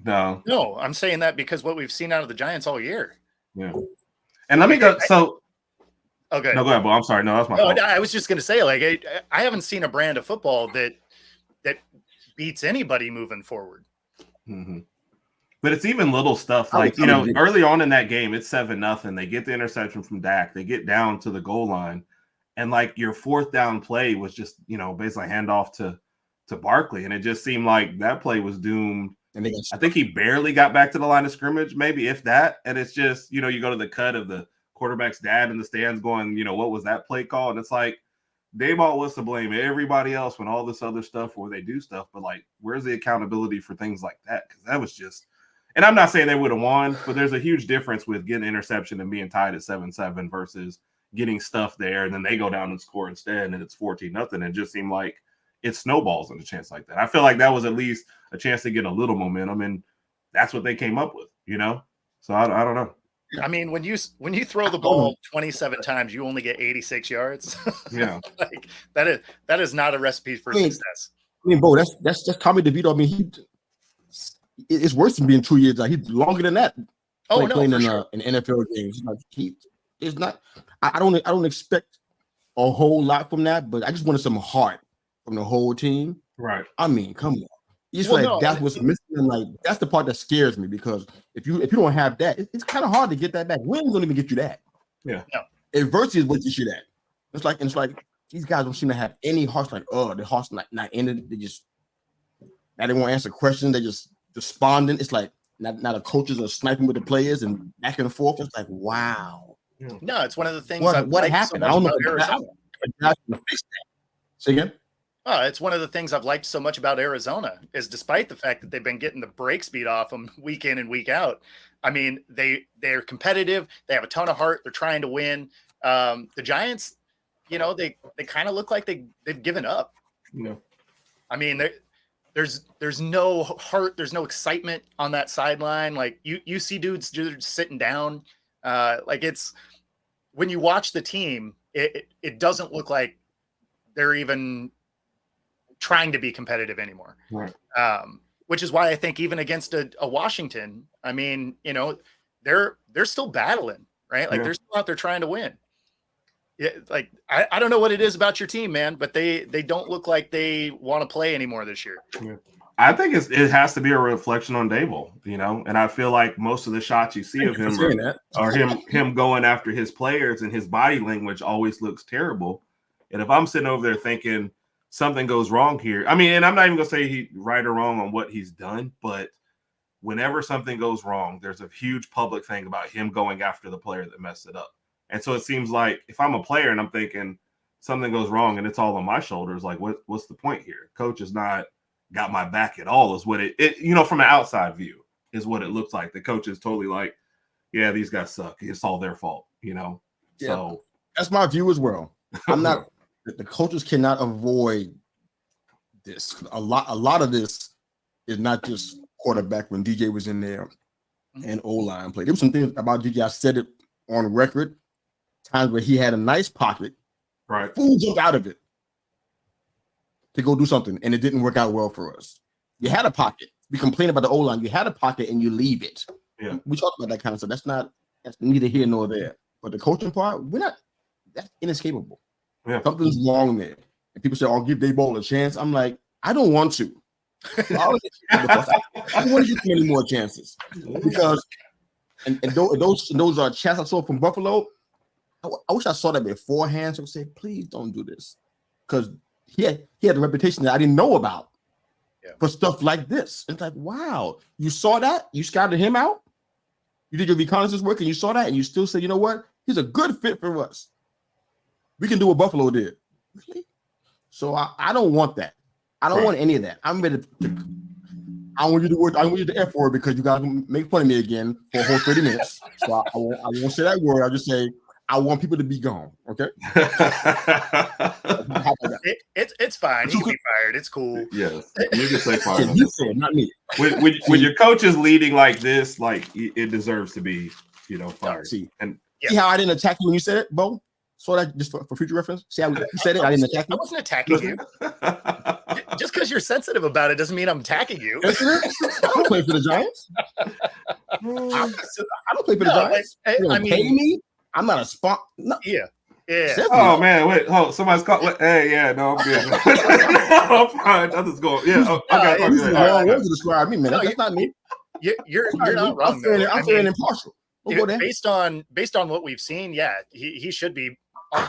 Speaker 3: No,
Speaker 2: I'm saying that because what we've seen out of the Giants all year.
Speaker 3: Yeah. And let me go. So,
Speaker 2: okay.
Speaker 3: No, go ahead, Bo. I'm sorry. No, that's my fault.
Speaker 2: I was just going to say, like, I haven't seen a brand of football that beats anybody moving forward.
Speaker 3: Mm-hmm. But it's even little stuff like, early on in that game, it's 7-0. They get the interception from Dak. They get down to the goal line. And like your fourth down play was just, basically handoff to Barkley. And it just seemed like that play was doomed. And I think he barely got back to the line of scrimmage, maybe if that. And it's just, you go to the cut of the quarterback's dad in the stands going, what was that play call? And it's like, Daboll was to blame everybody else when all this other stuff where they do stuff. But like, where's the accountability for things like that? Because that was just, and I'm not saying they would have won, but there's a huge difference with getting an interception and being tied at 7-7 versus getting stuff there. And then they go down and score instead. And it's 14-0. It just seemed like it snowballs in a chance like that. I feel like that was at least a chance to get a little momentum. And that's what they came up with, So I don't know.
Speaker 2: I mean, when you throw the ball 27 times, you only get 86 yards.
Speaker 3: Yeah,
Speaker 2: like that is not a recipe for success.
Speaker 1: I mean, bro, that's Tommy DeVito. I mean, it's worse than being 2 years. Like he's longer than that. Playing in NFL games. Like it's not. I don't expect a whole lot from that, but I just wanted some heart from the whole team.
Speaker 3: Right.
Speaker 1: I mean, come on. That's what's missing. Like that's the part that scares me because if you don't have that, it's kind of hard to get that back. Wins don't even get you that.
Speaker 3: Yeah.
Speaker 2: No.
Speaker 1: Adversity is what you should at. It's like these guys don't seem to have any hearts. Like the hearts not ended. They just now they won't answer questions. They just despondent. It's like now the coaches are sniping with the players and back and forth. It's like wow.
Speaker 2: Yeah. No, it's one of the things.
Speaker 1: What happened?
Speaker 2: So
Speaker 1: I don't know. Fix that. Say again.
Speaker 2: Oh, it's one of the things I've liked so much about Arizona is despite the fact that they've been getting the brakes beat off them week in and week out. I mean, they're competitive. They have a ton of heart. They're trying to win. The Giants, they kind of look like they've given up.
Speaker 3: Yeah.
Speaker 2: I mean, there's no heart. There's no excitement on that sideline. Like you see dudes just sitting down. Like it's when you watch the team, it doesn't look like they're even trying to be competitive anymore.
Speaker 3: Right.
Speaker 2: Which is why I think even against a Washington, I mean, they're still battling, right? Like they're still out there trying to win. Yeah, like I don't know what it is about your team, man, but they don't look like they want to play anymore this year.
Speaker 3: Yeah. I think it has to be a reflection on Daboll, and I feel like most of the shots you see of him are him going after his players, and his body language always looks terrible. And if I'm sitting over there thinking something goes wrong here, I mean, and I'm not even gonna say he's right or wrong on what he's done, but whenever something goes wrong, there's a huge public thing about him going after the player that messed it up. And so it seems like if I'm a player and I'm thinking something goes wrong and it's all on my shoulders, like what's the point here? Coach has not got my back at all, is what it from an outside view is what it looks like. The coach is totally like, yeah, these guys suck. It's all their fault,
Speaker 1: Yeah.
Speaker 3: So
Speaker 1: that's my view as well. I'm not the coaches cannot avoid this. A lot of this is not just quarterback when DJ was in there and O-line play. There were some things about DJ. I said it on record. Times where he had a nice pocket,
Speaker 3: right?
Speaker 1: Fool jumped out of it to go do something, and it didn't work out well for us. You had a pocket. We complain about the O-line. You had a pocket, and you leave it.
Speaker 3: Yeah,
Speaker 1: we talk about that kind of stuff. That's neither here nor there. But the coaching part, that's inescapable.
Speaker 3: Yeah,
Speaker 1: something's wrong there. And people say, "I'll give Daboll a chance." I'm like, I don't want to. I don't want to give him any more chances because, and those are chats I saw from Buffalo. I wish I saw that beforehand. So I would say, please don't do this. Because he had a reputation that I didn't know about for stuff like this. It's like, wow, you saw that? You scouted him out? You did your reconnaissance work and you saw that and you still said, you know what? He's a good fit for us. We can do what Buffalo did. Really? So I don't want that. I don't want any of that. I'm ready to I don't want you to word. I don't want you to F word because you guys make fun of me again for a whole 30 minutes. So I won't say that word. I'll just say I want people to be gone. Okay.
Speaker 2: It's fine. He can be fired. It's cool.
Speaker 3: Yes, you can say fire.
Speaker 1: You said, not me.
Speaker 3: When your coach is leading like this, like it deserves to be, fired.
Speaker 1: See
Speaker 3: and
Speaker 1: see how I didn't attack you when you said it, Bo? So that just for future reference. See how you said it? I didn't attack you.
Speaker 2: I wasn't attacking you. Just because you're sensitive about it doesn't mean I'm attacking you.
Speaker 1: I don't play for the Giants. I don't play for the Giants.
Speaker 2: I mean,
Speaker 1: pay me. I'm not a spot. No.
Speaker 2: Yeah.
Speaker 3: Oh man, wait. Oh, somebody's called. Hey, yeah, no, I'm good. I'm fine. I'm just going. Yeah. Okay.
Speaker 1: This is the wrong word to describe me, man. That's not me.
Speaker 2: You're not wrong.
Speaker 1: I'm fair and impartial. We'll go there.
Speaker 2: Based on what we've seen, yeah, he should be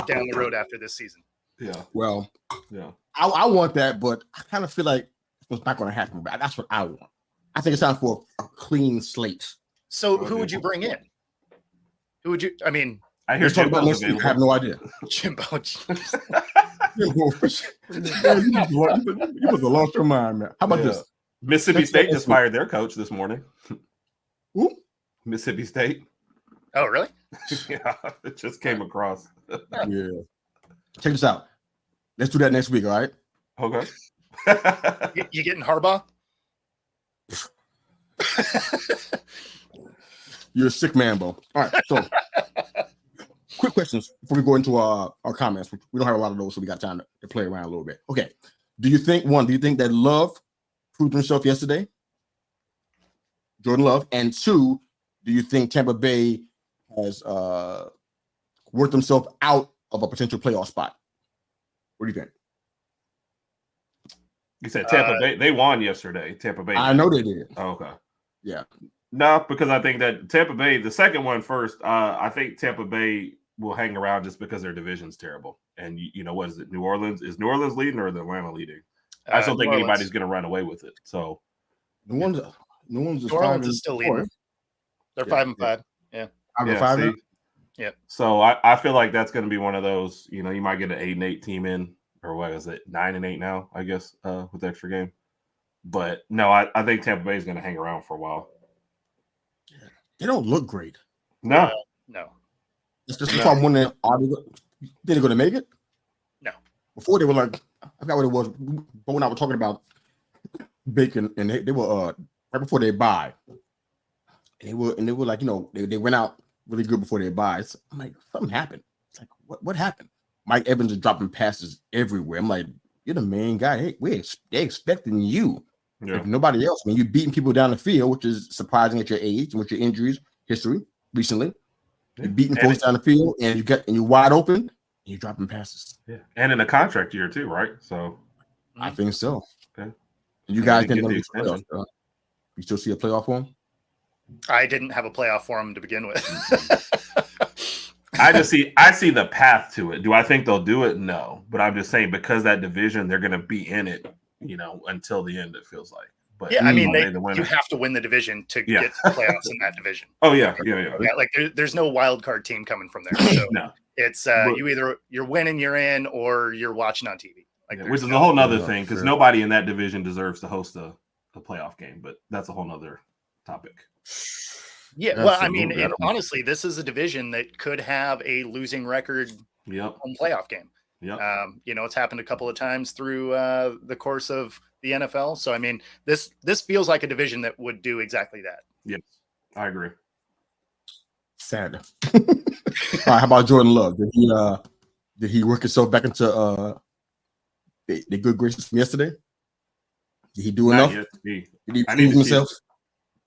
Speaker 2: down the road after this season.
Speaker 3: Yeah.
Speaker 1: Well,
Speaker 3: yeah.
Speaker 1: I want that, but I kind of feel like it's not going to happen. But that's what I want. I think it's time for a clean slate.
Speaker 2: So who would you bring in? Who would you? I mean,
Speaker 3: I hear
Speaker 1: talk about next week. I have no idea.
Speaker 2: Jimbo.
Speaker 1: You must have lost your mind, man. How about this?
Speaker 3: Mississippi State just fired their coach this morning.
Speaker 1: Who?
Speaker 3: Mississippi State.
Speaker 2: Oh, really?
Speaker 3: Yeah, it just came across.
Speaker 1: Yeah. Check this out. Let's do that next week, all right?
Speaker 3: Okay.
Speaker 2: You getting Harbaugh?
Speaker 1: You're a sick man, Bo. All right, so quick questions before we go into our comments. We don't have a lot of those, so we got time to play around a little bit. Okay. Do you think that Love proved himself yesterday? Jordan Love. And two, do you think Tampa Bay has worked himself out of a potential playoff spot? What do you think?
Speaker 3: You said Tampa Bay. They won yesterday. Tampa Bay.
Speaker 1: I know they did.
Speaker 3: Oh, okay.
Speaker 1: Yeah.
Speaker 3: No, because I think that Tampa Bay, the second one first, I think Tampa Bay will hang around just because their division's terrible. And what is it? New Orleans? Is New Orleans leading or is Atlanta leading? I just don't think anybody's going to run away with it. So
Speaker 1: New Orleans is
Speaker 2: still leading. They're 5-5. Yeah.
Speaker 1: 5-5.
Speaker 2: Yeah.
Speaker 3: So I feel like that's going to be one of those. You might get an 8-8 team in, or what is it? 9-8 now, I guess, with the extra game. But no, I think Tampa Bay is going to hang around for a while.
Speaker 1: They don't look great.
Speaker 3: No.
Speaker 1: It's just I'm wondering, did they going to make it?
Speaker 2: No. Before
Speaker 1: they were like, I forgot what it was. Bo and I were talking about Bacon, and they were right before they buy. And they were like, they went out really good before they buy. So I'm like, something happened. It's like, what happened? Mike Evans is dropping passes everywhere. I'm like, you're the main guy. Hey, they're expecting you.
Speaker 3: Yeah.
Speaker 1: Like nobody else. I mean, you're beating people down the field, which is surprising at your age and with your injuries history recently. Yeah. You're beating folks down the field, and you're wide open, and you're dropping passes.
Speaker 3: Yeah, and in a contract year too, right? So
Speaker 1: I think so.
Speaker 3: Okay.
Speaker 1: You guys think you still see a playoff for him?
Speaker 2: I didn't have a playoff for him to begin with.
Speaker 3: I see the path to it. Do I think they'll do it? No, but I'm just saying because that division, they're going to be in it, until the end. It feels like. But
Speaker 2: yeah, I mean, you have to win the division to get to the playoffs in that division.
Speaker 3: Oh yeah.
Speaker 2: Like there's no wild card team coming from there. So
Speaker 3: no.
Speaker 2: It's you're winning, you're in, or you're watching on TV. Like
Speaker 3: which is a whole nother thing because nobody in that division deserves to host a playoff game. But that's a whole nother topic.
Speaker 2: Yeah, well, I mean, honestly, this is a division that could have a losing record on playoff game.
Speaker 3: Yeah,
Speaker 2: it's happened a couple of times through the course of the NFL. So, I mean, this feels like a division that would do exactly that.
Speaker 3: Yes, I agree.
Speaker 1: Sad. All right, how about Jordan Love? Did he work himself back into the good graces from yesterday? Did he do enough? Did he prove himself?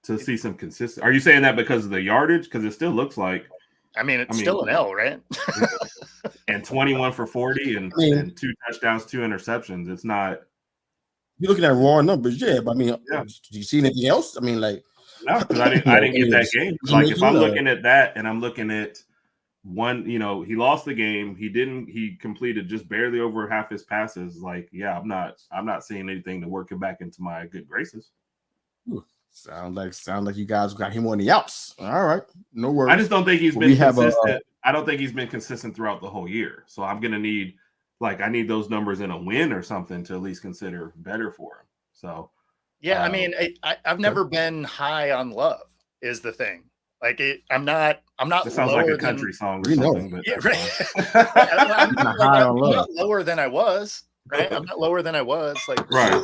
Speaker 3: To see some consistency. Are you saying that because of the yardage? Because it still looks like.
Speaker 2: It's still an L, right?
Speaker 3: And 21 for 40 and 2 touchdowns, 2 interceptions. It's not.
Speaker 1: You're looking at raw numbers, yeah. But do you see anything else? I mean, like.
Speaker 3: No, because I didn't get that game. Like if I'm looking at that and I'm looking at one, he lost the game. He completed just barely over half his passes. Like, yeah, I'm not seeing anything to work him back into my good graces.
Speaker 1: Ooh. Sound like you guys got him on the outs. All right, no worries.
Speaker 3: I just don't think he's been consistent. I don't think he's been consistent throughout the whole year. So I'm gonna need, I need those numbers in a win or something to at least consider better for him. So
Speaker 2: yeah, I mean, I've never been high on Love. Is the thing. Like I'm not
Speaker 3: It sounds like a country song or something. But
Speaker 2: yeah, right. I'm not lower than I was. Right. I'm not lower than I was. Like
Speaker 3: right.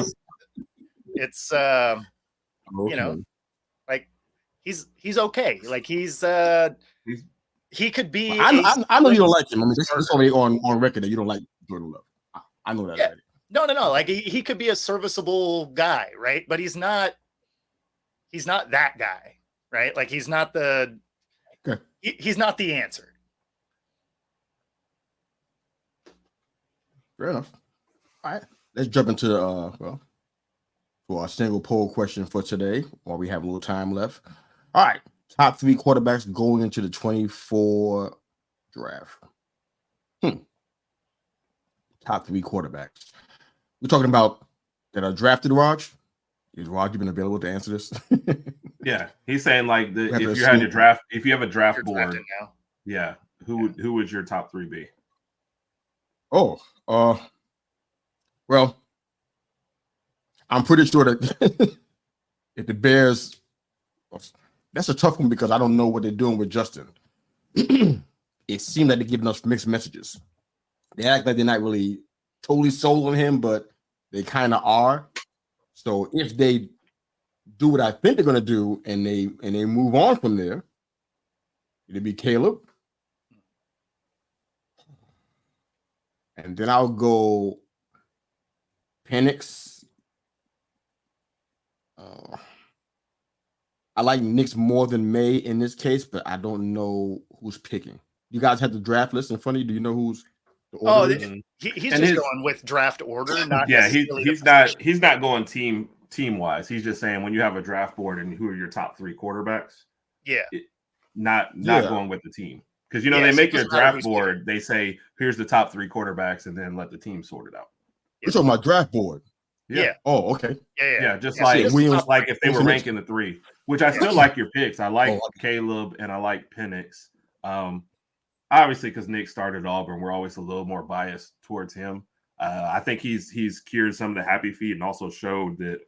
Speaker 2: It's you know, like he's okay. Like he could be.
Speaker 1: I know you don't like him. I mean, this is already on record that you don't like Jordan Love. I know that already.
Speaker 2: No. Like he could be a serviceable guy, right? But he's not that guy, right? Like he's not the he's not the answer.
Speaker 1: Fair enough. All right, let's jump into for our single poll question for today, while we have a little time left. All right, top 3 quarterbacks going into the 24 draft. Top 3 quarterbacks. We're talking about that are drafted, Raj. Is Raj even available to answer this?
Speaker 3: Yeah, he's saying like if you have a draft board, yeah, who would your top 3 be?
Speaker 1: Oh, well, I'm pretty sure that if the Bears, that's a tough one because I don't know what they're doing with Justin. It seemed like they're giving us mixed messages. They act like they're not really totally sold on him, but they kind of are. So if they do what I think they're going to do and they move on from there, it'll be Caleb. And then I'll go Penix. I like Knicks more than May in this case, but I don't know who's picking. You guys have the draft list in front of you. Do you know who's the order?
Speaker 2: He's just going with draft order, not
Speaker 3: he's not going team wise. He's just saying when you have a draft board and who are your top 3 quarterbacks.
Speaker 2: Yeah.
Speaker 3: Not going with the team. Because they make your draft board, they say here's the top 3 quarterbacks and then let the team sort it out.
Speaker 1: You're talking about draft board.
Speaker 2: Yeah.
Speaker 1: Oh, okay.
Speaker 3: Yeah. Just like if they were ranking the 3, which I still like your picks. I like Caleb and I like Penix. Obviously, because Nick started Auburn, we're always a little more biased towards him. I think he's cured some of the happy feet and also showed that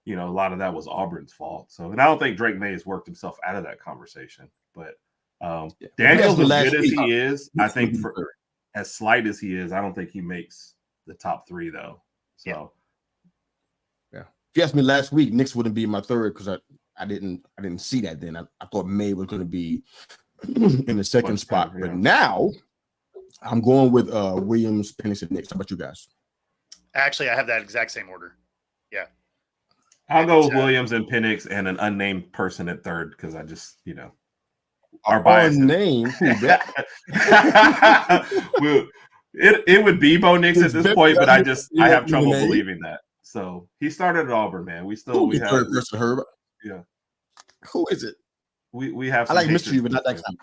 Speaker 3: a lot of that was Auburn's fault. So, and I don't think Drake Maye has worked himself out of that conversation. But Daniel's as good as he is, I think for as slight as he is, I don't think he makes the top 3 though. So.
Speaker 1: If you asked me last week, Knicks wouldn't be my 3rd because I didn't see that then. I thought May was going to be in the 2nd spot. Yeah. But now I'm going with Williams, Penix, and Knicks. How about you guys?
Speaker 2: Actually, I have that exact same order. Yeah.
Speaker 3: I'll go with Williams and Penix and an unnamed person at 3rd because I just, our bias.
Speaker 1: Unnamed?
Speaker 3: It would be Bo Nix at this point, but I have trouble believing that. So he started at Auburn, man. We have
Speaker 1: third person Herb.
Speaker 3: Yeah.
Speaker 1: Who is it?
Speaker 3: We have.
Speaker 1: I like mystery, but not that kind.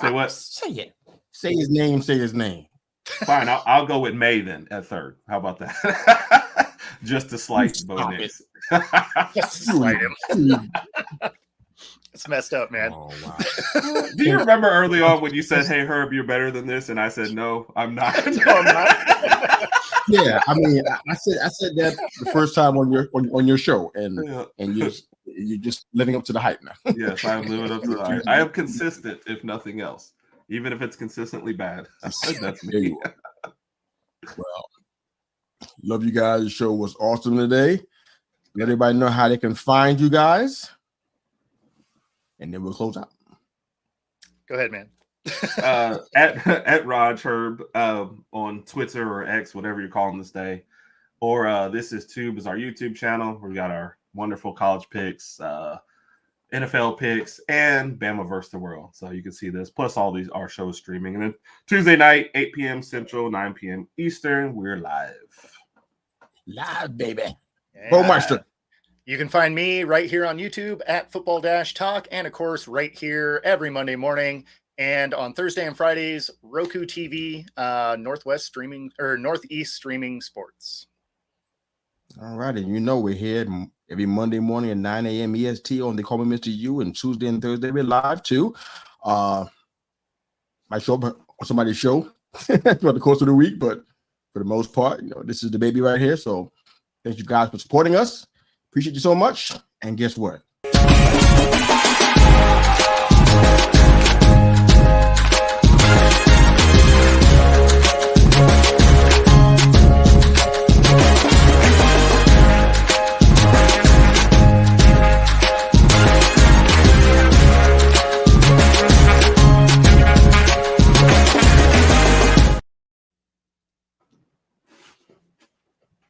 Speaker 3: Say what?
Speaker 1: Say it. Say his name. Say his name.
Speaker 3: Fine. I'll go with May then at 3rd. How about that? Just to slight Bo Nix.
Speaker 2: Just to slight him. It's messed up, man.
Speaker 1: Oh, wow.
Speaker 3: Do you remember early on when you said, "Hey Herb, you're better than this," and I said, "No, I'm not."
Speaker 2: No, I'm not.
Speaker 1: Yeah, I mean, I said that the first time on your show, and you're just living up to the hype now.
Speaker 3: Yes, I'm living up to the hype. I am consistent, if nothing else, even if it's consistently bad. That's me.
Speaker 1: Well, love you guys. The show was awesome today. Let everybody know how they can find you guys, and then we'll close out.
Speaker 2: Go ahead, man.
Speaker 3: At Raj Herb on Twitter or X, whatever you're calling this day, or This Is Tube is our YouTube channel. We got our wonderful college picks, NFL picks, and Bama versus the world. So you can see this plus all these our shows streaming. And then Tuesday night, 8 p.m. Central, 9 p.m. Eastern, we're live, baby. Bo Meister.
Speaker 2: You can find me right here on YouTube at Football-Talk, and of course right here every Monday morning. And on Thursday and Fridays, Roku TV, Northeast streaming sports.
Speaker 1: All right, and we're here every Monday morning at 9 a.m. EST on They Call Me Mr. U, and Tuesday and Thursday we're live too. My show or somebody's show throughout the course of the week, but for the most part, this is the baby right here. So thank you guys for supporting us. Appreciate you so much. And guess what? Peace.